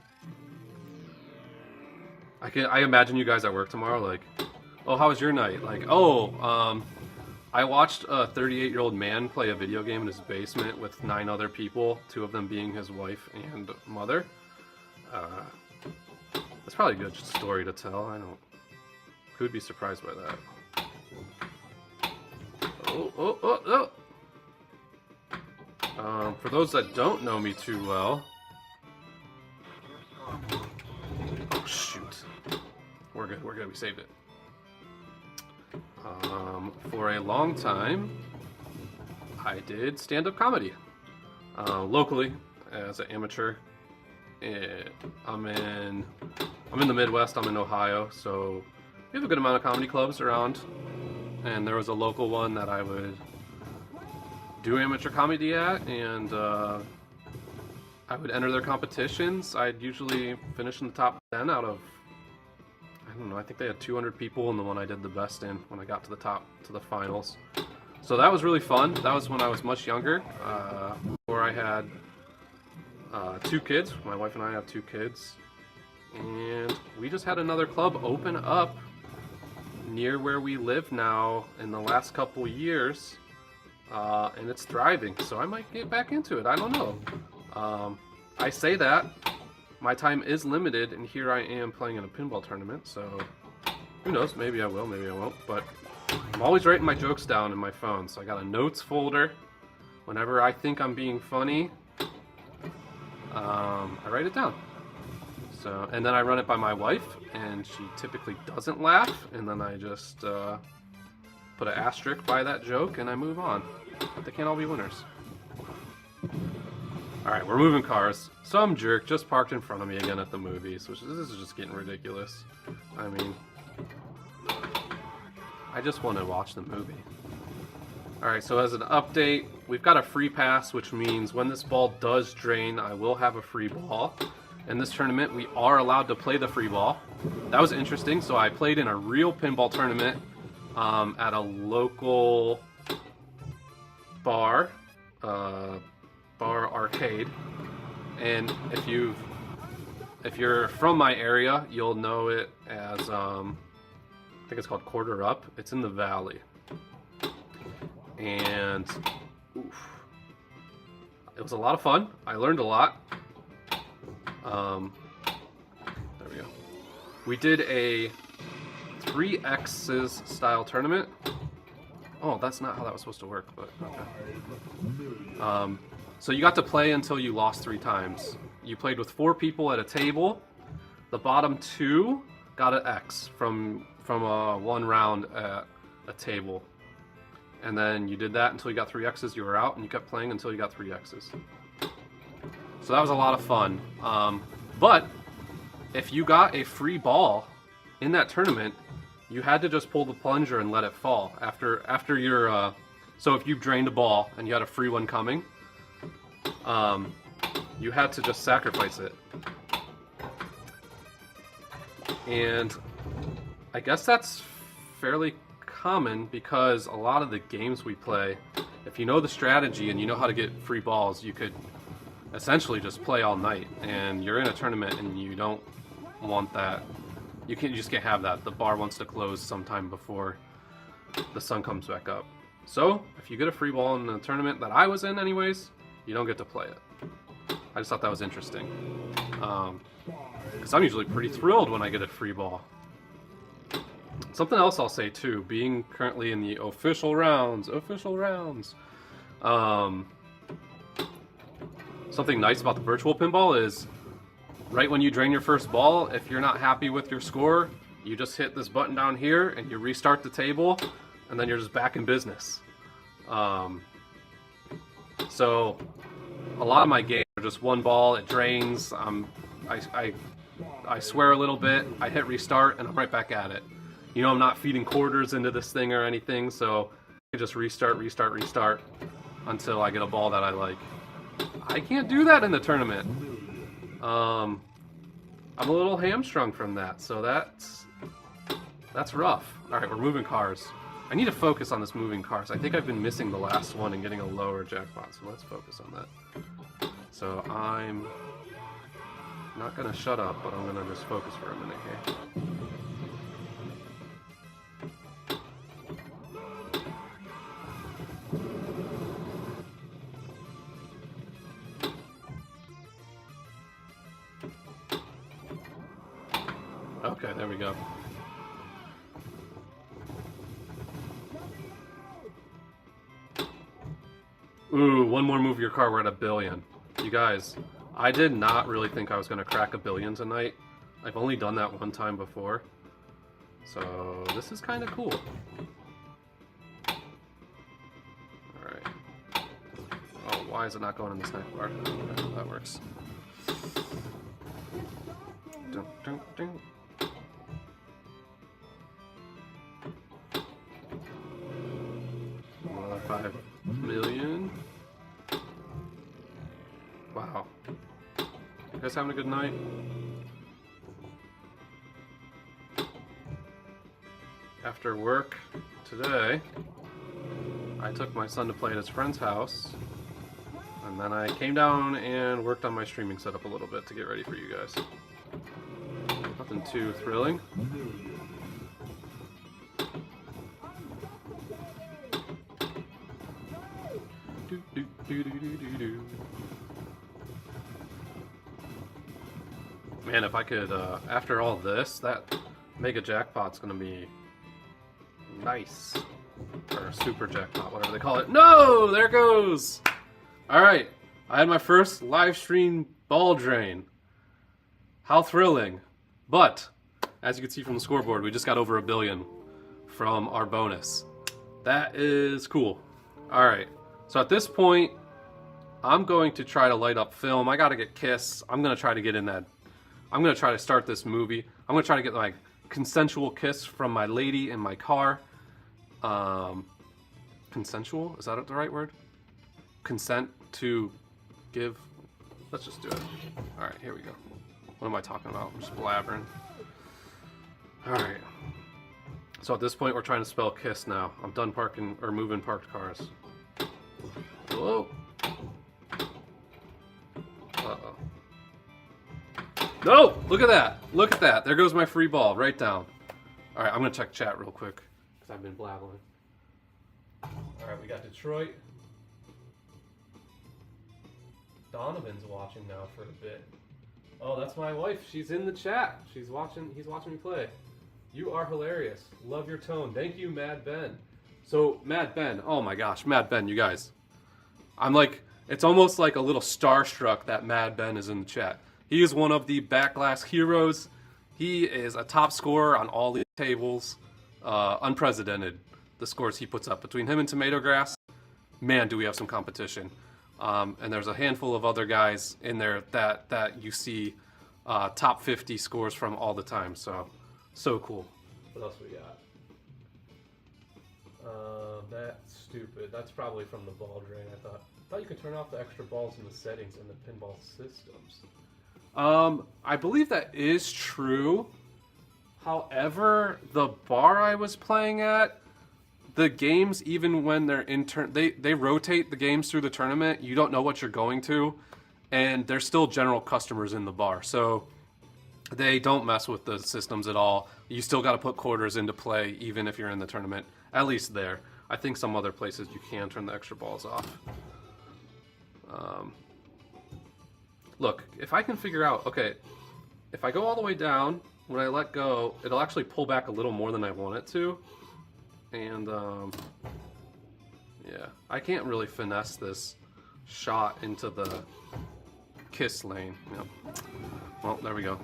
I imagine you guys at work tomorrow like, oh, how was your night? Like, oh, I watched a 38-year-old man play a video game in his basement with 9 other people, 2 of them being his wife and mother. That's probably a good story to tell. I don't... Who'd be surprised by that? Oh. For those that don't know me too well... Oh, shoot. We're good, we saved it. For a long time, I did stand-up comedy. Locally, as an amateur. I'm in the Midwest, I'm in Ohio, so we have a good amount of comedy clubs around. And there was a local one that I would do amateur comedy at, and I would enter their competitions. I'd usually finish in the top 10 out of, I don't know, I think they had 200 people in the one I did the best in when I got to the top, to the finals. So that was really fun. That was when I was much younger, before I had 2 kids. My wife and I have 2 kids. And we just had another club open up near where we live now in the last couple years. And it's thriving, so I might get back into it. I don't know. I say that, my time is limited, and here I am playing in a pinball tournament, so who knows, maybe I will, maybe I won't, but I'm always writing my jokes down in my phone, so I got a notes folder. Whenever I think I'm being funny, I write it down. So, and then I run it by my wife, and she typically doesn't laugh, and then I just put an asterisk by that joke, and I move on. But they can't all be winners. Alright, we're moving cars. Some jerk just parked in front of me again at the movies, which this is just getting ridiculous. I mean, I just want to watch the movie. Alright, so as an update, we've got a free pass, which means when this ball does drain, I will have a free ball. In this tournament, we are allowed to play the free ball. That was interesting, so I played in a real pinball tournament at a local bar arcade, and if you're from my area, you'll know it as I think it's called Quarter Up. It's in the valley, and oof, it was a lot of fun. I learned a lot. There we go. We did a 3X's style tournament. Oh, that's not how that was supposed to work, but okay. So you got to play until you lost 3 times. You played with 4 people at a table. The bottom 2 got an X from one round at a table. And then you did that until you got 3 X's, you were out, and you kept playing until you got 3 X's. So that was a lot of fun. But if you got a free ball in that tournament, you had to just pull the plunger and let it fall. After your so if you drained a ball and you had a free one coming, you had to just sacrifice it. And I guess that's fairly common because a lot of the games we play, if you know the strategy and you know how to get free balls, you could essentially just play all night. And you're in a tournament and you don't want that. You just can't have that. The bar wants to close sometime before the sun comes back up. So if you get a free ball in the tournament that I was in anyways, you don't get to play it. I just thought that was interesting. Because I'm usually pretty thrilled when I get a free ball. Something else I'll say too, being currently in the official rounds. Something nice about the virtual pinball is right when you drain your first ball, if you're not happy with your score, you just hit this button down here and you restart the table, and then you're just back in business. So a lot of my games are just one ball, it drains, I swear a little bit, I hit restart, and I'm right back at it. You know, I'm not feeding quarters into this thing or anything, so I just restart until I get a ball that I like. I can't do that in the tournament. I'm a little hamstrung from that, so that's rough. Alright, we're moving cars. I need to focus on this moving cars. I think I've been missing the last one and getting a lower jackpot, so let's focus on that. So I'm not gonna shut up, but I'm gonna just focus for a minute here. Okay, there we go. Ooh, one more move your car, we're at 1 billion. You guys, I did not really think I was going to crack 1 billion tonight. I've only done that one time before. So, this is kind of cool. Alright. Oh, why is it not going in the snack bar? Okay, that works. Dun, dun, dun. Another 5 million. Wow. You guys having a good night? After work today, I took my son to play at his friend's house, and then I came down and worked on my streaming setup a little bit to get ready for you guys. Nothing too thrilling. Man, if I could, after all this, that mega jackpot's gonna be nice. Or super jackpot, whatever they call it. No! There it goes! Alright, I had my first live stream ball drain. How thrilling. But, as you can see from the scoreboard, we just got over 1 billion from our bonus. That is cool. Alright, so at this point, I'm going to try to light up film. I gotta get Kiss. I'm gonna try to get in that. I'm gonna try to start this movie. I'm gonna try to get my consensual kiss from my lady in my car. Consensual? Is that the right word? Consent to give. Let's just do it. Alright, here we go. What am I talking about? I'm just blabbering. Alright. So at this point, we're trying to spell kiss now. I'm done parking or moving parked cars. Whoa. Uh-oh. No! Look at that! Look at that! There goes my free ball, right down. Alright, I'm gonna check chat real quick, because I've been blabbering. Alright, we got Detroit. Donovan's watching now for a bit. Oh, that's my wife. She's in the chat. He's watching me play. You are hilarious. Love your tone. Thank you, Mad Ben. So, Mad Ben, oh my gosh, Mad Ben, you guys. I'm like, it's almost like a little starstruck that Mad Ben is in the chat. He is one of the Backglass heroes. He is a top scorer on all the tables. Unprecedented, the scores he puts up. Between him and Tomato Grass, man, do we have some competition. And there's a handful of other guys in there that you see top 50 scores from all the time. So cool. What else we got? That's stupid. That's probably from the ball drain. I thought you could turn off the extra balls in the settings in the pinball systems. I believe that is true. However, the bar I was playing at, the games, even when they're they rotate the games through the tournament. You don't know what you're going to, and there's still general customers in the bar, so they don't mess with the systems at all. You still got to put quarters into play, even if you're in the tournament. At least there. I think some other places you can turn the extra balls off. Look, if I can figure out, okay, if I go all the way down, when I let go, it'll actually pull back a little more than I want it to. And, yeah, I can't really finesse this shot into the kiss lane. Yep. Well, there we go.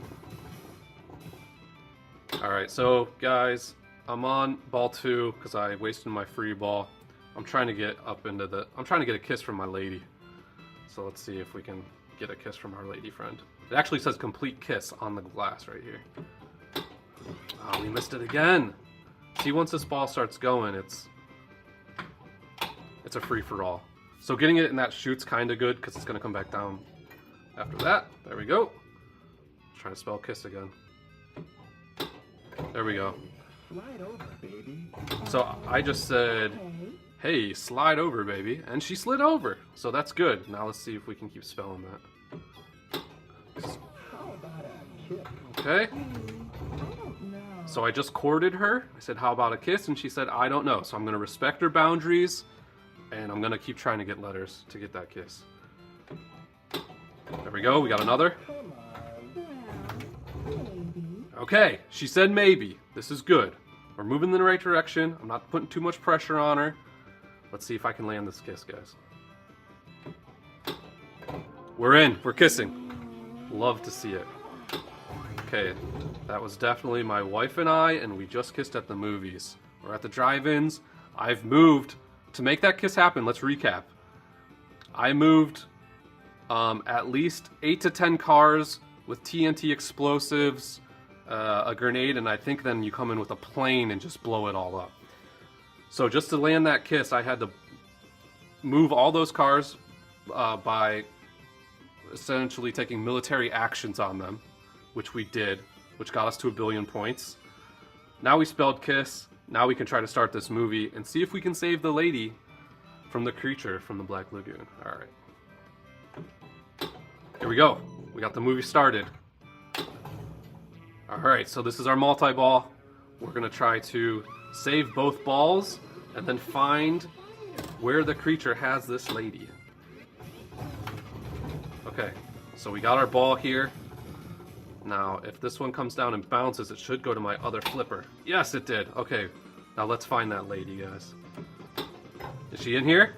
Alright, so, guys, I'm on ball 2 because I wasted my free ball. I'm trying to get up into the... I'm trying to get a kiss from my lady. So let's see if we can get a kiss from our lady friend. It actually says complete kiss on the glass right here. Oh, we missed it again! See, once this ball starts going, it's a free-for-all. So getting it in that chute's kind of good because it's going to come back down after that. There we go. Trying to spell kiss again. There we go. Slide over, baby. So I just said, hey, slide over, baby. And she slid over. So that's good. Now let's see if we can keep spelling that. How about a kiss? Okay. I don't know. So I just courted her. I said, how about a kiss? And she said, I don't know. So I'm going to respect her boundaries. And I'm going to keep trying to get letters to get that kiss. There we go. We got another. Come on. Maybe. Okay, she said maybe. This is good. We're moving in the right direction. I'm not putting too much pressure on her. Let's see if I can land this kiss, guys. We're in. We're kissing. Love to see it. Okay, that was definitely my wife and I, and we just kissed at the movies. We're at the drive-ins. I've moved. To make that kiss happen, let's recap. I moved at least 8 to 10 cars with TNT explosives, a grenade, and I think then you come in with a plane and just blow it all up. So just to land that kiss, I had to move all those cars by essentially taking military actions on them, which we did, which got us to 1 billion points. Now we spelled kiss. Now we can try to start this movie and see if we can save the lady from the creature from the Black Lagoon. All right. Here we go. We got the movie started. All right, so this is our multi-ball. We're gonna try to save both balls and then find where the creature has this lady. Okay, so we got our ball here. Now, if this one comes down and bounces, it should go to my other flipper. Yes, it did. Okay, now let's find that lady, guys. Is she in here?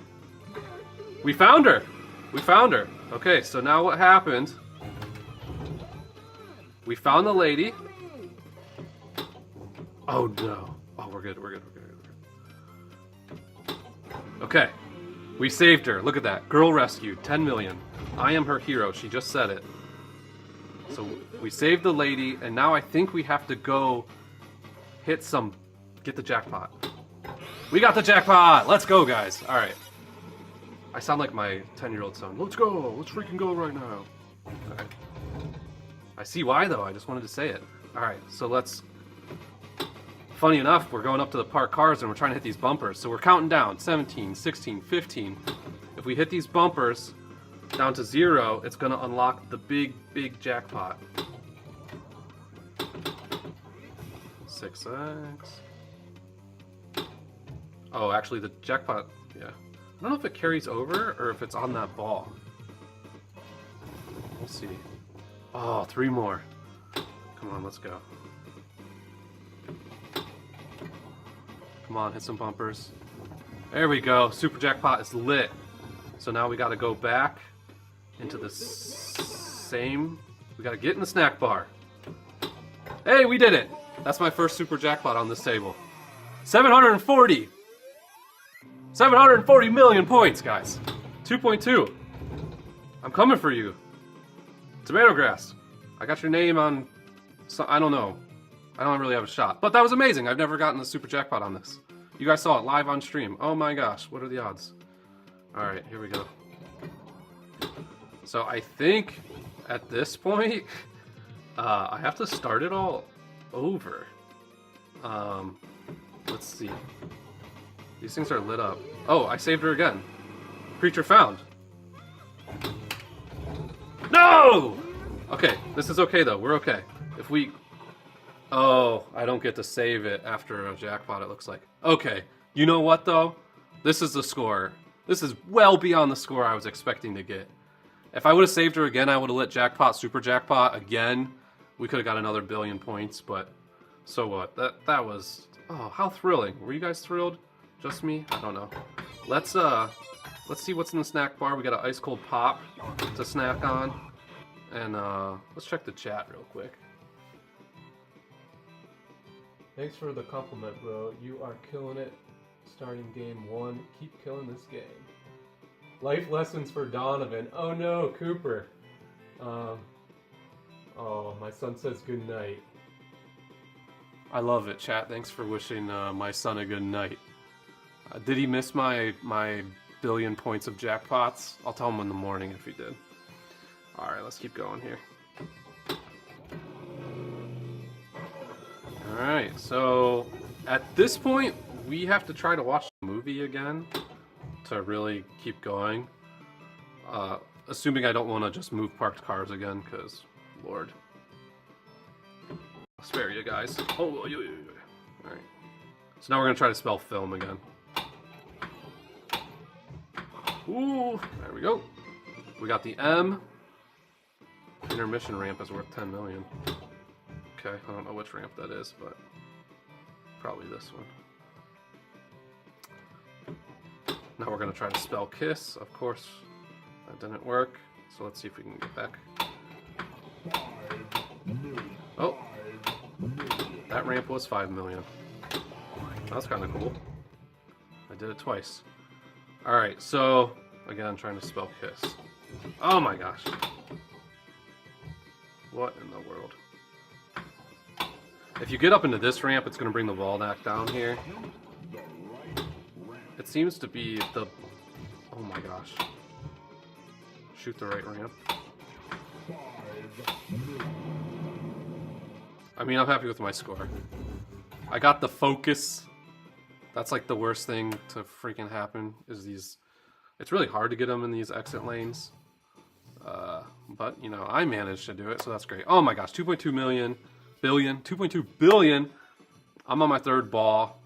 We found her! We found her. Okay, so now what happened? We found the lady. Oh no. Oh, we're good, we're good, we're good, we're good. Okay. We saved her. Look at that. Girl rescued. 10 million. I am her hero. She just said it. So we saved the lady, and now I think we have to go hit some... Get the jackpot. We got the jackpot! Let's go, guys. Alright. I sound like my 10-year-old son. Let's go! Let's freaking go right now. Okay. I see why, though. I just wanted to say it. Alright, so let's... Funny enough, we're going up to the parked cars and we're trying to hit these bumpers. So we're counting down. 17, 16, 15. If we hit these bumpers down to 0, it's going to unlock the big, big jackpot. 6x. Oh, actually, the jackpot, yeah. I don't know if it carries over or if it's on that ball. We'll see. Oh, 3 more. Come on, let's go. Come on, hit some bumpers. There we go. Super jackpot is lit. So now we got to go back into the same... We got to get in the snack bar. Hey, we did it! That's my first super jackpot on this table. 740! 740 million points, guys. 2.2. I'm coming for you. Tomato grass. I got your name on... I don't know. I don't really have a shot. But that was amazing. I've never gotten a super jackpot on this. You guys saw it live on stream. Oh my gosh. What are the odds? Alright, here we go. So I think at this point, I have to start it all over. Let's see. These things are lit up. Oh, I saved her again. Creature found. No! Okay, this is okay though. We're okay. If we... Oh, I don't get to save it after a jackpot, it looks like. Okay, you know what though? This is the score. This is well beyond the score I was expecting to get. If I would have saved her again, I would have lit jackpot, super jackpot again. We could have got another billion points, but so what? That was... Oh, how thrilling. Were you guys thrilled? Just me? I don't know. Let's see what's in the snack bar. We got an ice cold pop to snack on. And let's check the chat real quick. Thanks for the compliment, bro. You are killing it. Starting game 1. Keep killing this game. Life lessons for Donovan. Oh no, Cooper. Oh, my son says good night. I love it, chat. Thanks for wishing my son a good night. Did he miss my billion points of jackpots? I'll tell him in the morning if he did. Alright, let's keep going here. Alright, so at this point, we have to try to watch the movie again to really keep going. Assuming I don't want to just move parked cars again, because, Lord. I'll spare you guys. Oh, alright. So now we're going to try to spell film again. Ooh, there we go. We got the M. Intermission ramp is worth 10 million. Okay, I don't know which ramp that is, but probably this one. Now we're going to try to spell kiss. Of course, that didn't work. So let's see if we can get back. Oh, that ramp was 5 million. That's kind of cool. I did it twice. Alright, so, again, I'm trying to spell kiss. Oh my gosh. What in the world? If you get up into this ramp, it's going to bring the wall back down here. It seems to be the... Oh my gosh. Shoot the right ramp. I mean, I'm happy with my score. I got the focus. That's like the worst thing to freaking happen, is these... It's really hard to get them in these exit lanes. But, you know, I managed to do it, so that's great. Oh my gosh, 2.2 million, billion, 2.2 billion. I'm on my 3rd ball.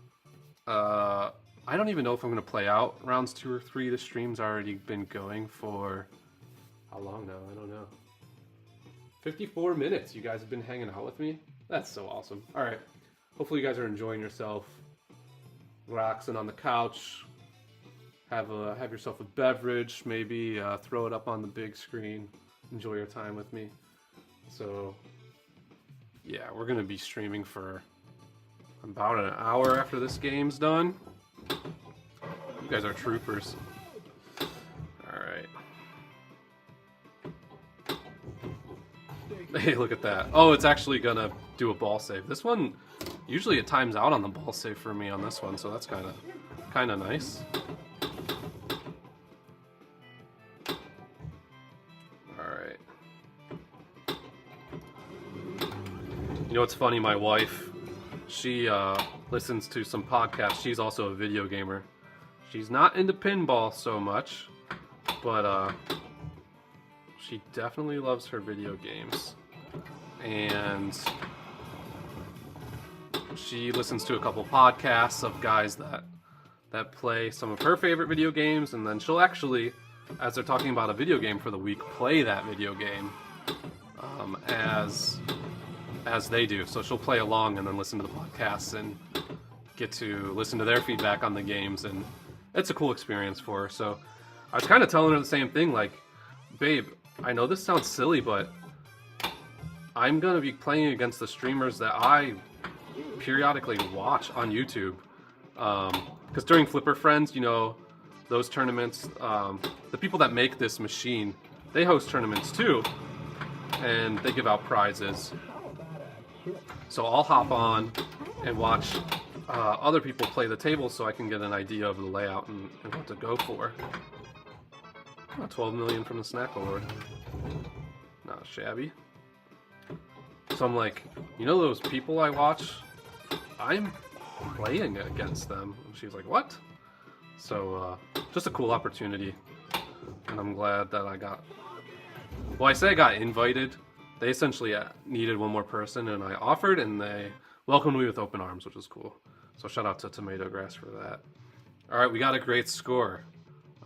I don't even know if I'm going to play out rounds 2 or 3. The stream's already been going for... How long now? I don't know. 54 minutes you guys have been hanging out with me. That's so awesome. All right. Hopefully you guys are enjoying yourself, relaxing on the couch. Have yourself a beverage, maybe throw it up on the big screen. Enjoy your time with me. So, yeah, we're going to be streaming for about an hour after this game's done. You guys are troopers. Alright. Hey, look at that. Oh, it's actually going to do a ball save. This one, usually it times out on the ball save for me on this one, so that's kind of nice. Alright. You know what's funny? My wife, she listens to some podcasts. She's also a video gamer. She's not into pinball so much, but she definitely loves her video games. And she listens to a couple podcasts of guys that play some of her favorite video games, and then she'll actually, as they're talking about a video game for the week, play that video game as they do. So she'll play along and then listen to the podcasts and get to listen to their feedback on the games, and it's a cool experience for her. So I was kind of telling her the same thing, like, babe, I know this sounds silly, but I'm going to be playing against the streamers that I periodically watch on YouTube. Because during Flipper Friends, you know, those tournaments, the people that make this machine, they host tournaments too, and they give out prizes. So I'll hop on and watch other people play the table so I can get an idea of the layout and what to go for. 12 million from the snack award. Not shabby. So I'm like, you know those people I watch? I'm playing against them. And she's like, what? So just a cool opportunity. And I'm glad that I got... Well, I say I got invited. They essentially needed one more person, and I offered, and they welcomed me with open arms, which was cool. So shout out to Tomato Grass for that. All right, we got a great score.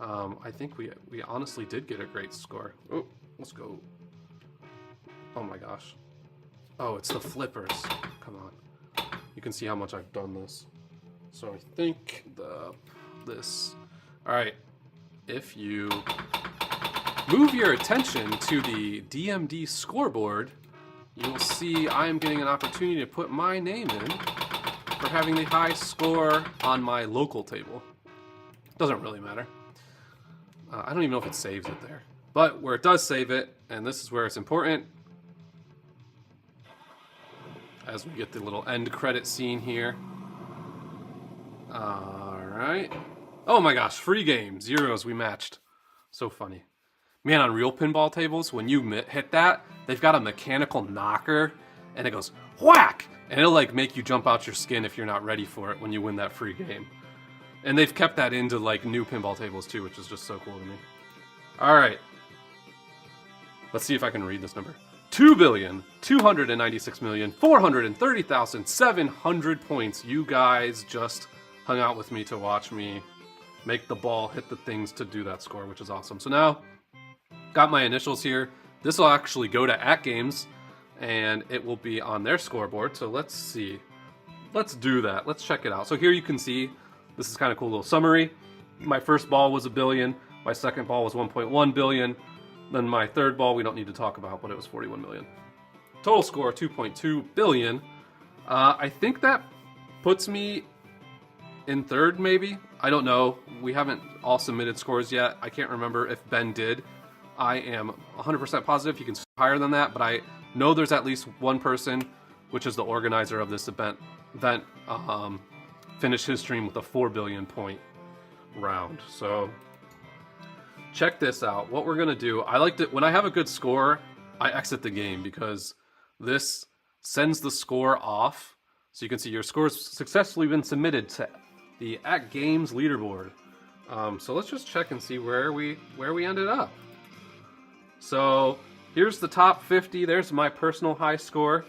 I think we honestly did get a great score. Oh, let's go. Oh my gosh. Oh, it's the flippers. Come on. You can see how much I've done this. So I think this. All right. If you move your attention to the DMD scoreboard, you will see I am getting an opportunity to put my name in for having the high score on my local table. Doesn't really matter. I don't even know if it saves it there. But where it does save it, and this is where it's important, as we get the little end credit scene here. Alright. Oh my gosh, free game. Zeros, we matched. So funny. Man, on real pinball tables, when you hit that, they've got a mechanical knocker, and it goes whack! And it'll like make you jump out your skin if you're not ready for it when you win that free game. And they've kept that into like new pinball tables too, which is just so cool to me. Alright. Let's see if I can read this number. 2,296,430,700 points. You guys just hung out with me to watch me make the ball hit the things to do that score, which is awesome. So now, got my initials here. This will actually go to @Games, and it will be on their scoreboard. So let's see. Let's do that. Let's check it out. So here you can see, this is kind of cool little summary. My first ball was 1 billion. My second ball was 1.1 billion. Then my third ball we don't need to talk about, but it was 41 million. Total score 2.2 billion. I think that puts me in third, maybe. I don't know. We haven't all submitted scores yet. I can't remember if Ben did. I am 100% positive he can score higher than that, but I know there's at least one person, which is the organizer of this event finished his stream with a 4 billion point round. So check this out. What we're gonna do, I like to, when I have a good score, I exit the game because this sends the score off. So you can see your score's successfully been submitted to the @Games leaderboard. So let's just check and see where we ended up. So here's the top 50. There's my personal high score.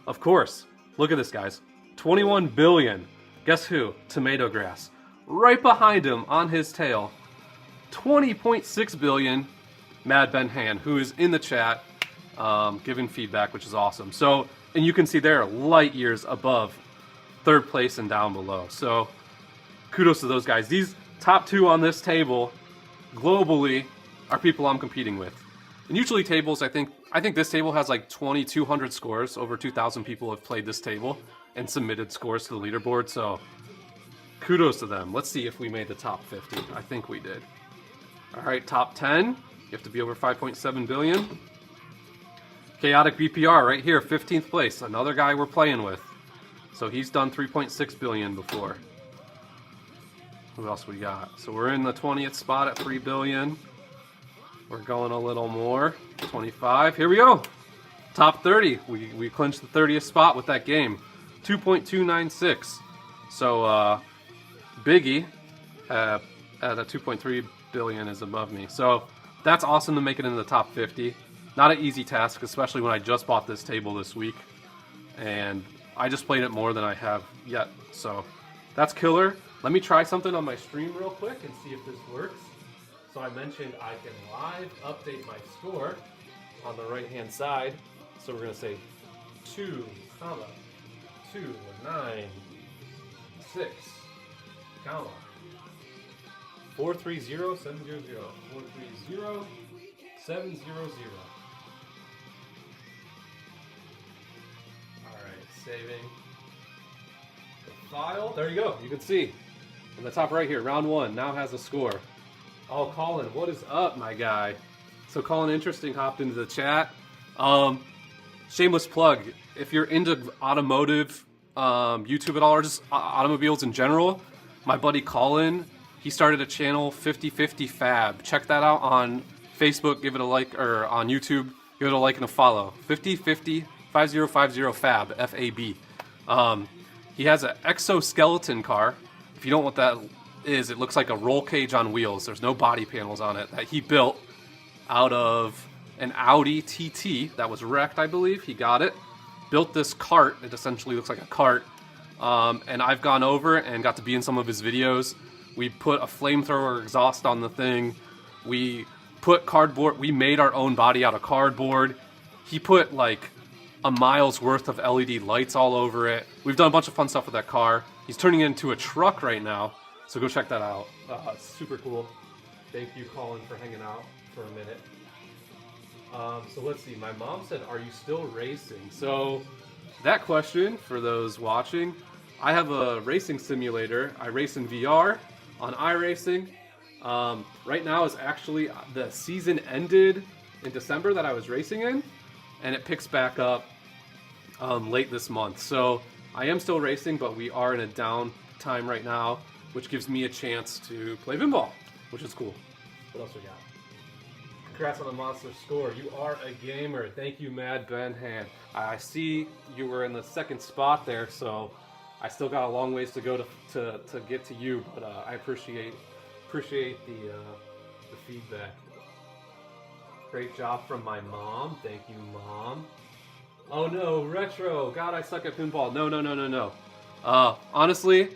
Of course, look at this, guys. 21 billion. Guess who? Tomato Grass. Right behind him on his tail. 20.6 billion. Mad Ben Han, who is in the chat. giving feedback, which is awesome. So, and you can see they're light years above third place and down below. So kudos to those guys. These top two on this table globally are people I'm competing with. And usually tables, I think this table has like 2,200 scores. Over 2,000 people have played this table and submitted scores to the leaderboard. So kudos to them. Let's see if we made the top 50. I think we did. All right, top 10. You have to be over 5.7 billion. Chaotic BPR right here, 15th place. Another guy we're playing with. So he's done 3.6 billion before. Who else we got? So we're in the 20th spot at 3 billion. We're going a little more. 25. Here we go. Top 30. We clinched the 30th spot with that game. 2.296. So Biggie at a 2.3 billion is above me. So that's awesome to make it into the top 50. Not an easy task, especially when I just bought this table this week. And I just played it more than I have yet. So that's killer. Let me try something on my stream real quick and see if this works. So I mentioned I can live update my score on the right hand side. So we're going to say 2, 2, 9, 6, 430 700 430 700. Alright, saving the file. There you go. You can see in the top right here, round 1 now has a score. Oh, Colin, what is up, my guy? So Colin Interesting hopped into the chat. Shameless plug, if you're into automotive YouTube at all, or just automobiles in general, my buddy Colin, he started a channel 50/50 Fab. Check that out on Facebook, give it a like, or on YouTube, give it a like and a follow. 50/50 5050 Fab, F-A-B. He has an exoskeleton car. If you don't know what that is, it looks like a roll cage on wheels. There's no body panels on it, that he built out of an Audi TT that was wrecked, I believe. He got it. Built this cart. It essentially looks like a cart. And I've gone over and got to be in some of his videos. We put a flamethrower exhaust on the thing. We put cardboard. We made our own body out of cardboard. He put like a mile's worth of LED lights all over it. We've done a bunch of fun stuff with that car. He's turning it into a truck right now. So go check that out. Super cool. Thank you, Colin, for hanging out for a minute. So let's see. My mom said, "Are you still racing?" So that question, for those watching, I have a racing simulator. I race in VR on iRacing. Right now is actually the season ended in December that I was racing in, and it picks back up late this month. So I am still racing, but we are in a downtime right now, which gives me a chance to play pinball, which is cool. What else we got? Congrats on the monster score. You are a gamer. Thank you, Mad Ben Han. I see you were in the second spot there, so I still got a long ways to go to get to you, but I appreciate the feedback. Great job from my mom. Thank you, Mom. Oh no, Retro. God, I suck at pinball. No. Honestly,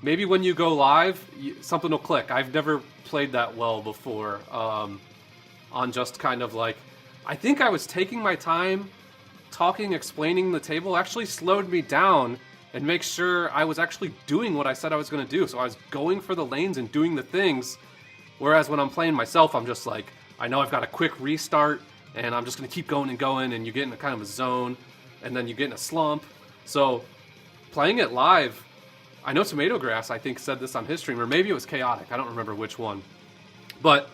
maybe when you go live, something will click. I've never played that well before. On just kind of like, I think I was taking my time talking, explaining the table, actually slowed me down and make sure I was actually doing what I said I was going to do. So I was going for the lanes and doing the things. Whereas when I'm playing myself, I'm just like, I know I've got a quick restart and I'm just going to keep going, and you get in a kind of a zone and then you get in a slump. So playing it live, I know Tomato Grass, I think, said this on his stream, or maybe it was Chaotic. I don't remember which one. But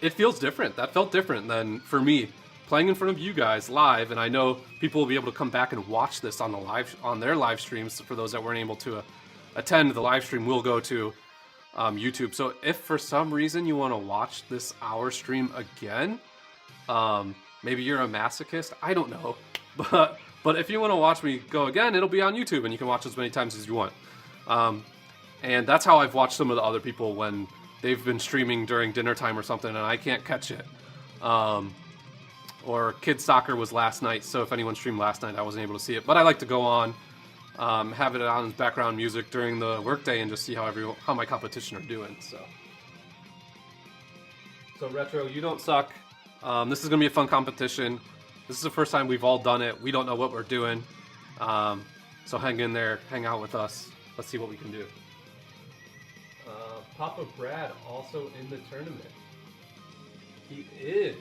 it feels different. That felt different than, for me, playing in front of you guys live. And I know people will be able to come back and watch this on their live streams. For those that weren't able to attend the live stream, will go to YouTube. So if for some reason you want to watch this hour stream again, maybe you're a masochist, I don't know. But if you want to watch me go again, it'll be on YouTube and you can watch as many times as you want. And that's how I've watched some of the other people when they've been streaming during dinner time or something and I can't catch it. Or kids soccer was last night, so if anyone streamed last night, I wasn't able to see it. But I like to go on, have it on as background music during the workday and just see how my competition are doing. So Retro, you don't suck. This is gonna be a fun competition. This is the first time we've all done it. We don't know what we're doing. So hang in there, hang out with us. Let's see what we can do. Papa Brad also in the tournament. He is.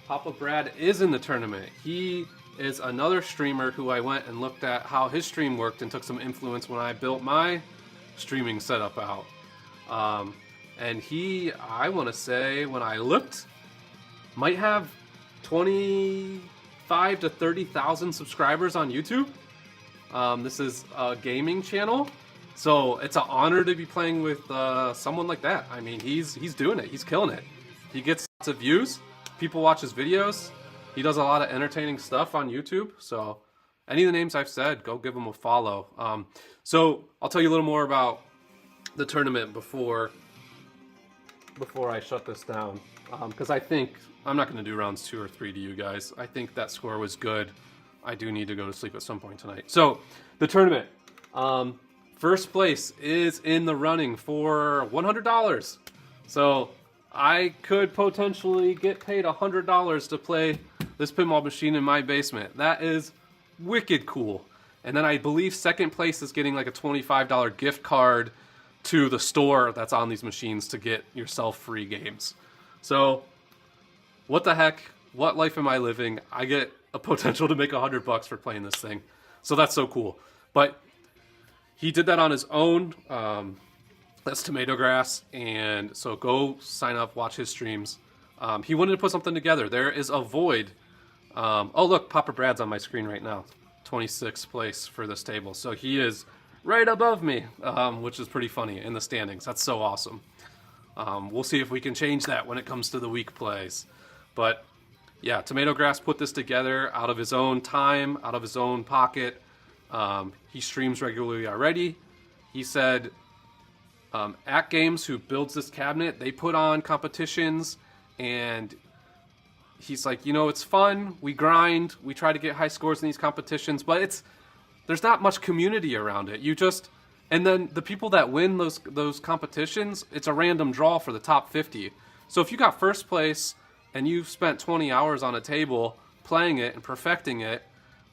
Papa Brad is in the tournament. He is another streamer who I went and looked at how his stream worked and took some influence when I built my streaming setup out. And he, I want to say, when I looked, might have 25 to 30,000 subscribers on YouTube. This is a gaming channel, so it's an honor to be playing with someone like that. I mean, he's doing it. He's killing it. He gets lots of views. People watch his videos. He does a lot of entertaining stuff on YouTube. So any of the names I've said, go give him a follow. So I'll tell you a little more about the tournament before I shut this down, because I think I'm not going to do rounds 2 or 3 to you guys. I think that score was good. I do need to go to sleep at some point tonight. So the tournament, first place is in the running for $100. So I could potentially get paid $100 to play this pinball machine in my basement. That is wicked cool. And then I believe second place is getting like a $25 gift card to the store that's on these machines to get yourself free games. So what the heck? What life am I living? I get a potential to make $100 for playing this thing. So that's so cool. But he did that on his own. That's Tomato Grass. And so go sign up, watch his streams. He wanted to put something together. There is a void. Oh, look, Papa Brad's on my screen right now. 26th place for this table. So he is right above me, which is pretty funny in the standings. That's so awesome. We'll see if we can change that when it comes to the week plays. But yeah, Tomato Grass put this together out of his own time, out of his own pocket. He streams regularly already. He said at Games, who builds this cabinet, they put on competitions, and he's like, you know, it's fun. We grind. We try to get high scores in these competitions, but there's not much community around it. And then the people that win those competitions, it's a random draw for the top 50. So if you got first place and you've spent 20 hours on a table playing it and perfecting it,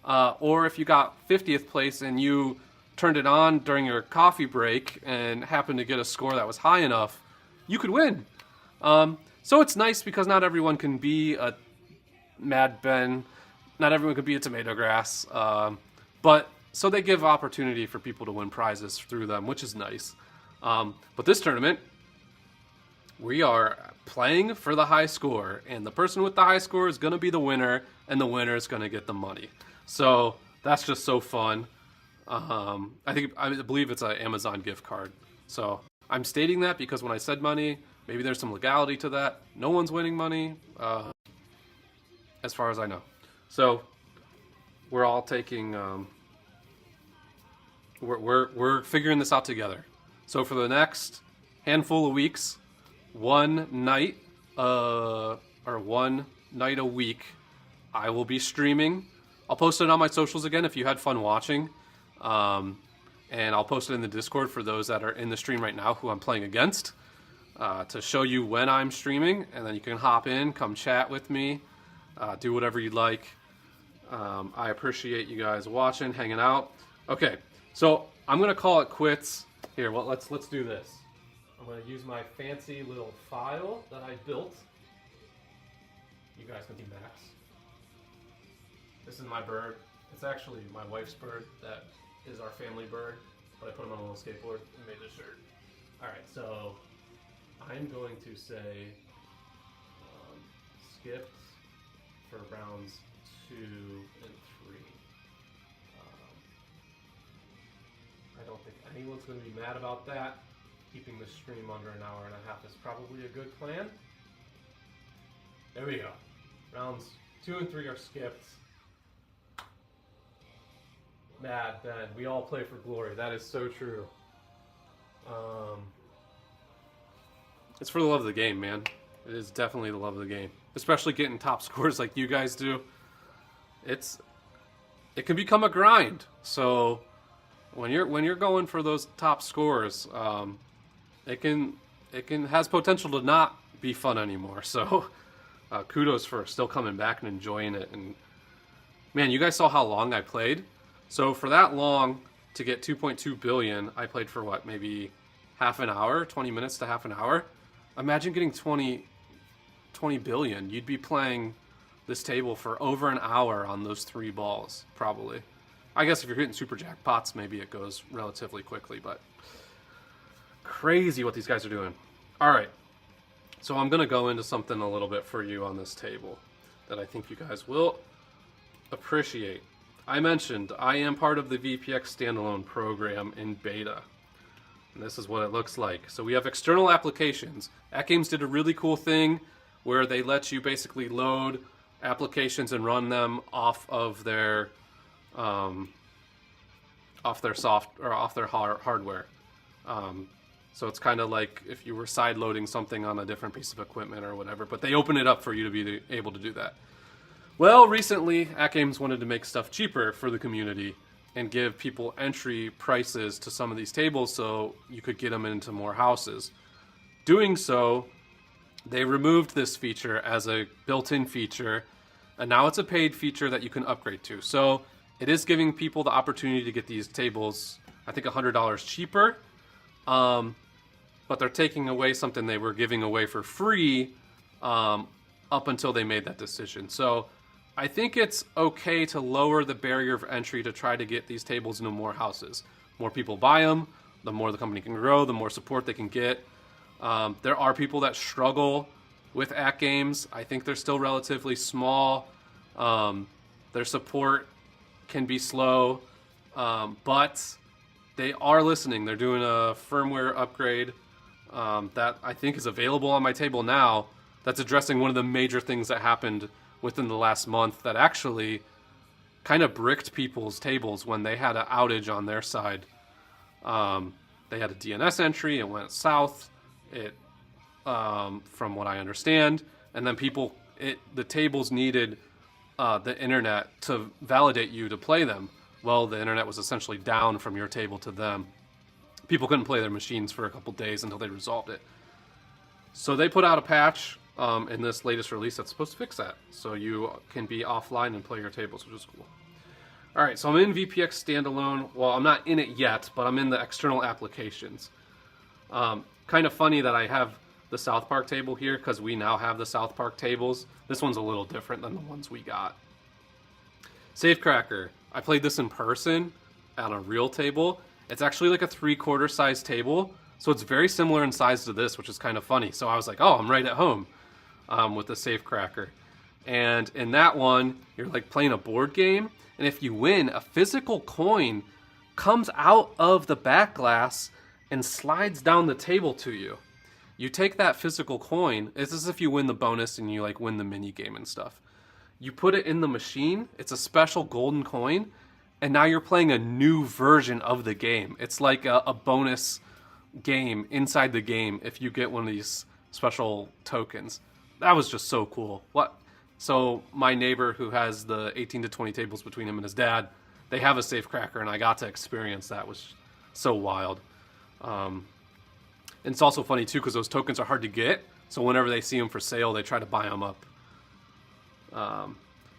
or if you got 50th place and you turned it on during your coffee break and happened to get a score that was high enough, you could win. So it's nice because not everyone can be a Mad Ben, not everyone can be a Tomato Grass, but so they give opportunity for people to win prizes through them, which is nice. But this tournament, we are playing for the high score, and the person with the high score is going to be the winner, and the winner is going to get the money. So that's just so fun. I believe it's an Amazon gift card. So I'm stating that because when I said money, maybe there's some legality to that. No one's winning money, as far as I know. So we're all taking. We're figuring this out together. So for the next handful of weeks, one night a week, I will be streaming. I'll post it on my socials again if you had fun watching. And I'll post it in the Discord for those that are in the stream right now who I'm playing against, to show you when I'm streaming, and then you can hop in, come chat with me, do whatever you'd like. I appreciate you guys watching, hanging out. Okay, so I'm gonna call it quits. Here, well, let's do this. I'm gonna use my fancy little file that I built. You guys can see Max. This is my bird. It's actually my wife's bird. That is our family bird, but I put him on a little skateboard and made this shirt. All right, so I'm going to say skipped for rounds 2 and 3. I don't think anyone's going to be mad about that. Keeping the stream under an hour and a half is probably a good plan. There we go. Rounds 2 and 3 are skipped. Mad Ben, we all play for glory. That is so true. It's for the love of the game, man. It is definitely the love of the game. Especially getting top scores like you guys do. It can become a grind. So when you're going for those top scores, it has potential to not be fun anymore. So kudos for still coming back and enjoying it. And man, you guys saw how long I played. So for that long to get 2.2 billion, I played for what, maybe half an hour, 20 minutes to half an hour. Imagine getting 20 billion. You'd be playing this table for over an hour on those 3 balls, probably. I guess if you're hitting super jackpots, maybe it goes relatively quickly, but crazy what these guys are doing. All right, so I'm going to go into something a little bit for you on this table that I think you guys will appreciate. I mentioned I am part of the VPX standalone program in beta. And this is what it looks like. So we have external applications. AtGames did a really cool thing where they let you basically load applications and run them off of their hardware. So it's kind of like if you were side loading something on a different piece of equipment or whatever, but they open it up for you to be able to do that. Well, recently, AtGames wanted to make stuff cheaper for the community and give people entry prices to some of these tables so you could get them into more houses. Doing so, they removed this feature as a built-in feature, and now it's a paid feature that you can upgrade to. So it is giving people the opportunity to get these tables, I think $100 cheaper, but they're taking away something they were giving away for free up until they made that decision. So I think it's okay to lower the barrier of entry to try to get these tables into more houses. More people buy them, the more the company can grow, the more support they can get. There are people that struggle with AtGames. I think they're still relatively small. Their support can be slow, but they are listening. They're doing a firmware upgrade that I think is available on my table now that's addressing one of the major things that happened within the last month that actually kind of bricked people's tables when they had an outage on their side. They had a DNS entry, it went south, from what I understand, and then the tables needed the internet to validate you to play them. Well, the internet was essentially down from your table to them. People couldn't play their machines for a couple days until they resolved it. So they put out a patch in this latest release that's supposed to fix that. So you can be offline and play your tables, which is cool. All right, so I'm in VPX standalone. Well, I'm not in it yet, but I'm in the external applications. Kind of funny that I have the South Park table here because we now have the South Park tables. This one's a little different than the ones we got. Safecracker. I played this in person on a real table. It's actually like a 3/4 size table, so it's very similar in size to this, which is kind of funny. So I was like, oh, I'm right at home with the Safecracker. And in that one, you're like playing a board game, and if you win, a physical coin comes out of the back glass and slides down the table to you. You take that physical coin, it's as if you win the bonus and you like win the mini game and stuff. You put it in the machine, it's a special golden coin, and now you're playing a new version of the game. It's like a bonus game inside the game if you get one of these special tokens. That was just so cool. So my neighbor who has the 18 to 20 tables between him and his dad, they have a Safecracker, and I got to experience that. It was so wild. And it's also funny too because those tokens are hard to get, so whenever they see them for sale, they try to buy them up.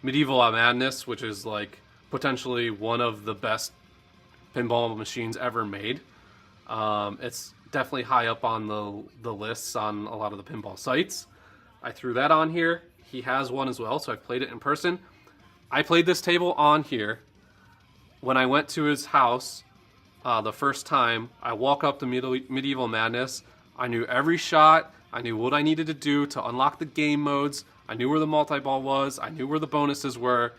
Medieval Madness, which is like potentially one of the best pinball machines ever made. It's definitely high up on the lists on a lot of the pinball sites. I threw that on here. He has one as well, so I've played it in person. I played this table on here. When I went to his house the first time, I walk up to Medieval Madness. I knew every shot. I knew what I needed to do to unlock the game modes. I knew where the multi-ball was. I knew where the bonuses were.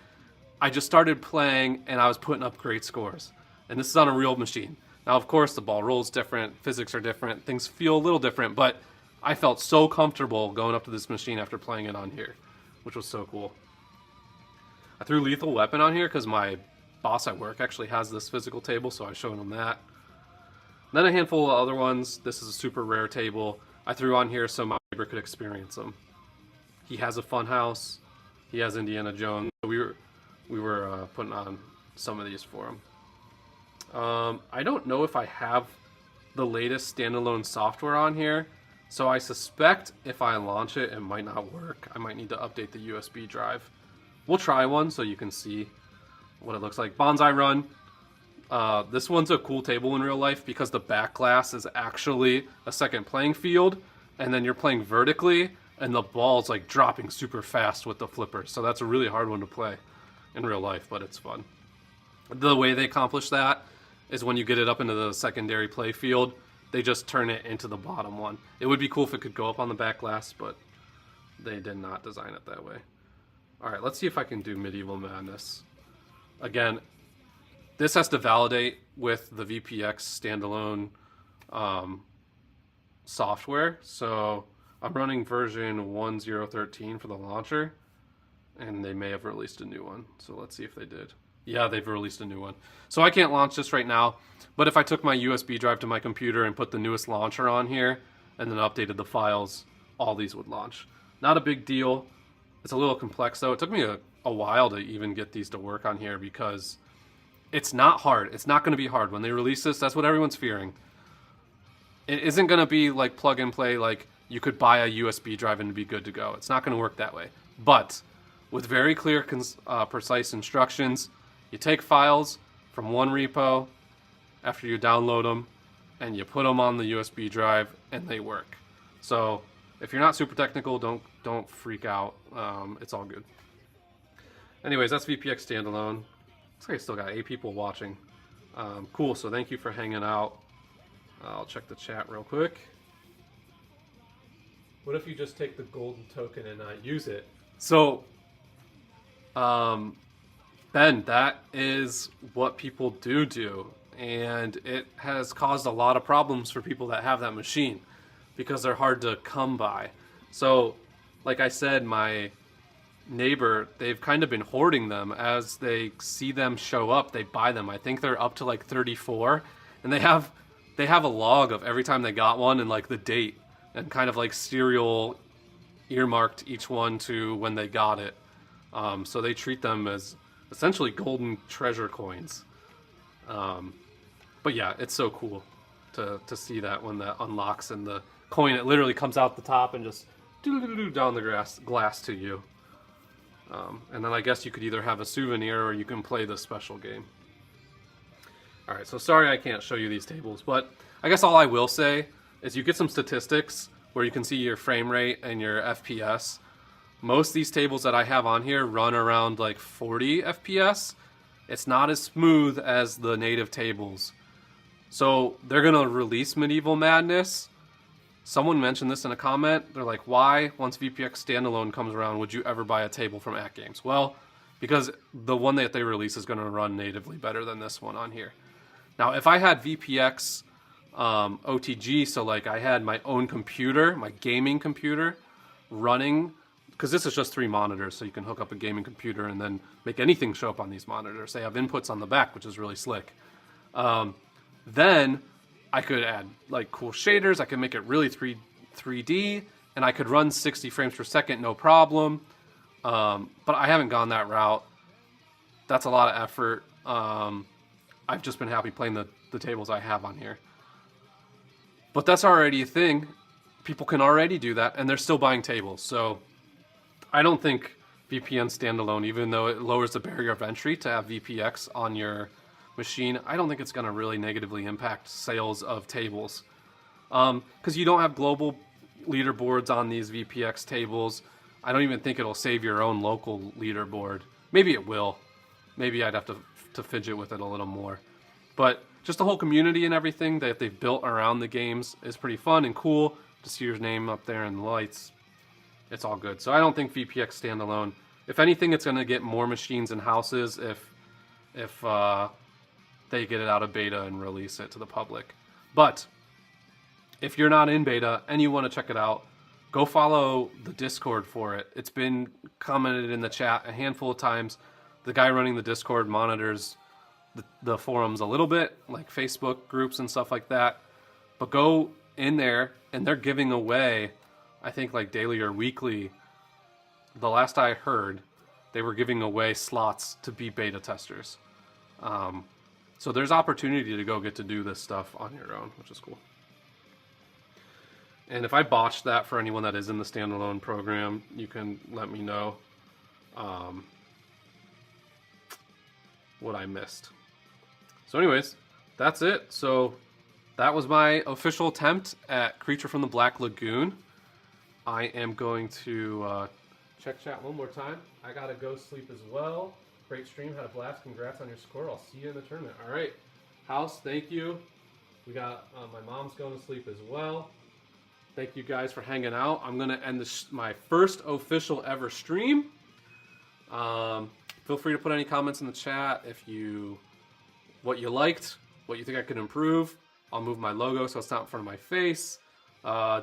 I just started playing, and I was putting up great scores. And this is on a real machine. Now, of course, the ball rolls different. Physics are different. Things feel a little different, but I felt so comfortable going up to this machine after playing it on here, which was so cool. I threw Lethal Weapon on here because my boss at work actually has this physical table, so I showed him that. And then a handful of other ones. This is a super rare table. I threw on here so my neighbor could experience them. He has a fun house. He has Indiana Jones. So we were putting on some of these for him. I don't know if I have the latest standalone software on here, So I suspect if I launch it, it might not work. I might need to update the USB drive. We'll try one so you can see what it looks like. Bonsai Run. This one's a cool table in real life because the back glass is actually a second playing field, and then you're playing vertically, and the ball's like dropping super fast with the flipper. So that's a really hard one to play in real life, but it's fun. The way they accomplish that is when you get it up into the secondary play field, they just turn it into the bottom one. It would be cool if it could go up on the back glass, but they did not design it that way. All right, let's see if I can do Medieval Madness. Again, this has to validate with the VPX standalone software. So I'm running version 1013 for the launcher, and they may have released a new one. So let's see if they did. Yeah, they've released a new one. So I can't launch this right now, but if I took my USB drive to my computer and put the newest launcher on here and then updated the files, all these would launch. Not a big deal. It's a little complex though. It took me a while to even get these to work on here because it's not hard. It's not going to be hard. When they release this, that's what everyone's fearing. It isn't going to be like plug and play, like you could buy a USB drive and be good to go. It's not going to work that way. But with very clear, precise instructions, you take files from one repo after you download them, and you put them on the USB drive, and they work. So if you're not super technical, don't freak out. It's all good. Anyways, that's VPX standalone. Looks like I still got 8 people watching. Cool. So thank you for hanging out. I'll check the chat real quick. What if you just take the golden token and not use it? So, Ben, that is what people do, and it has caused a lot of problems for people that have that machine because they're hard to come by. So, like I said, my neighbor, they've kind of been hoarding them. As they see them show up, they buy them. I think they're up to like 34, and they have a log of every time they got one and like the date and kind of like serial earmarked each one to when they got it. So they treat them as essentially golden treasure coins. But yeah, it's so cool to see that when that unlocks and the coin, it literally comes out the top and just down the glass to you. And then I guess you could either have a souvenir or you can play the special game. Alright, so sorry I can't show you these tables, but I guess all I will say is you get some statistics where you can see your frame rate and your FPS. Most of these tables that I have on here run around like 40 FPS. It's not as smooth as the native tables. So they're going to release Medieval Madness. Someone mentioned this in a comment. They're like, why, once VPX standalone comes around, would you ever buy a table from At Games? Well, because the one that they release is going to run natively better than this one on here. Now, if I had VPX OTG, so like I had my own computer, my gaming computer, running, because this is just 3 monitors, so you can hook up a gaming computer and then make anything show up on these monitors. They have inputs on the back, which is really slick. Then I could add like cool shaders. I could make it really 3D, and I could run 60 frames per second, no problem. But I haven't gone that route. That's a lot of effort. I've just been happy playing the tables I have on here. But that's already a thing. People can already do that, and they're still buying tables. So I don't think VPN standalone, even though it lowers the barrier of entry to have VPX on your machine, I don't think it's going to really negatively impact sales of tables. Because you don't have global leaderboards on these VPX tables. I don't even think it'll save your own local leaderboard. Maybe it will. Maybe I'd have to fidget with it a little more. But just the whole community and everything that they've built around the games is pretty fun and cool. To see your name up there in the lights, it's all good. So I don't think VPX standalone. If anything, it's going to get more machines and houses if they get it out of beta and release it to the public. But if you're not in beta and you want to check it out, go follow the Discord for it. It's been commented in the chat a handful of times. The guy running the Discord monitors the forums a little bit, like Facebook groups and stuff like that. But go in there, and they're giving away, I think like daily or weekly. The last I heard, they were giving away slots to be beta testers. So there's opportunity to go get to do this stuff on your own, which is cool. And if I botched that for anyone that is in the standalone program, you can let me know what I missed. So anyways, that's it. So that was my official attempt at Creature from the Black Lagoon. I am going to check chat one more time. I gotta go sleep as well. Great stream, had a blast. Congrats on your score. I'll see you in the tournament. All right, House, thank you. We got my mom's going to sleep as well. Thank you guys for hanging out. I'm gonna end my first official ever stream. Feel free to put any comments in the chat if what you liked, what you think I could improve. I'll move my logo so it's not in front of my face.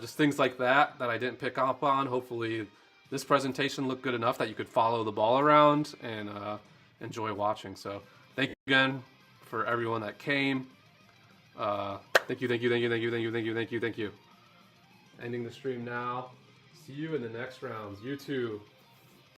Just things like that I didn't pick up on. Hopefully this presentation looked good enough that you could follow the ball around and enjoy watching. So thank you again for everyone that came. Thank you. Ending the stream now. See you in the next rounds. You too.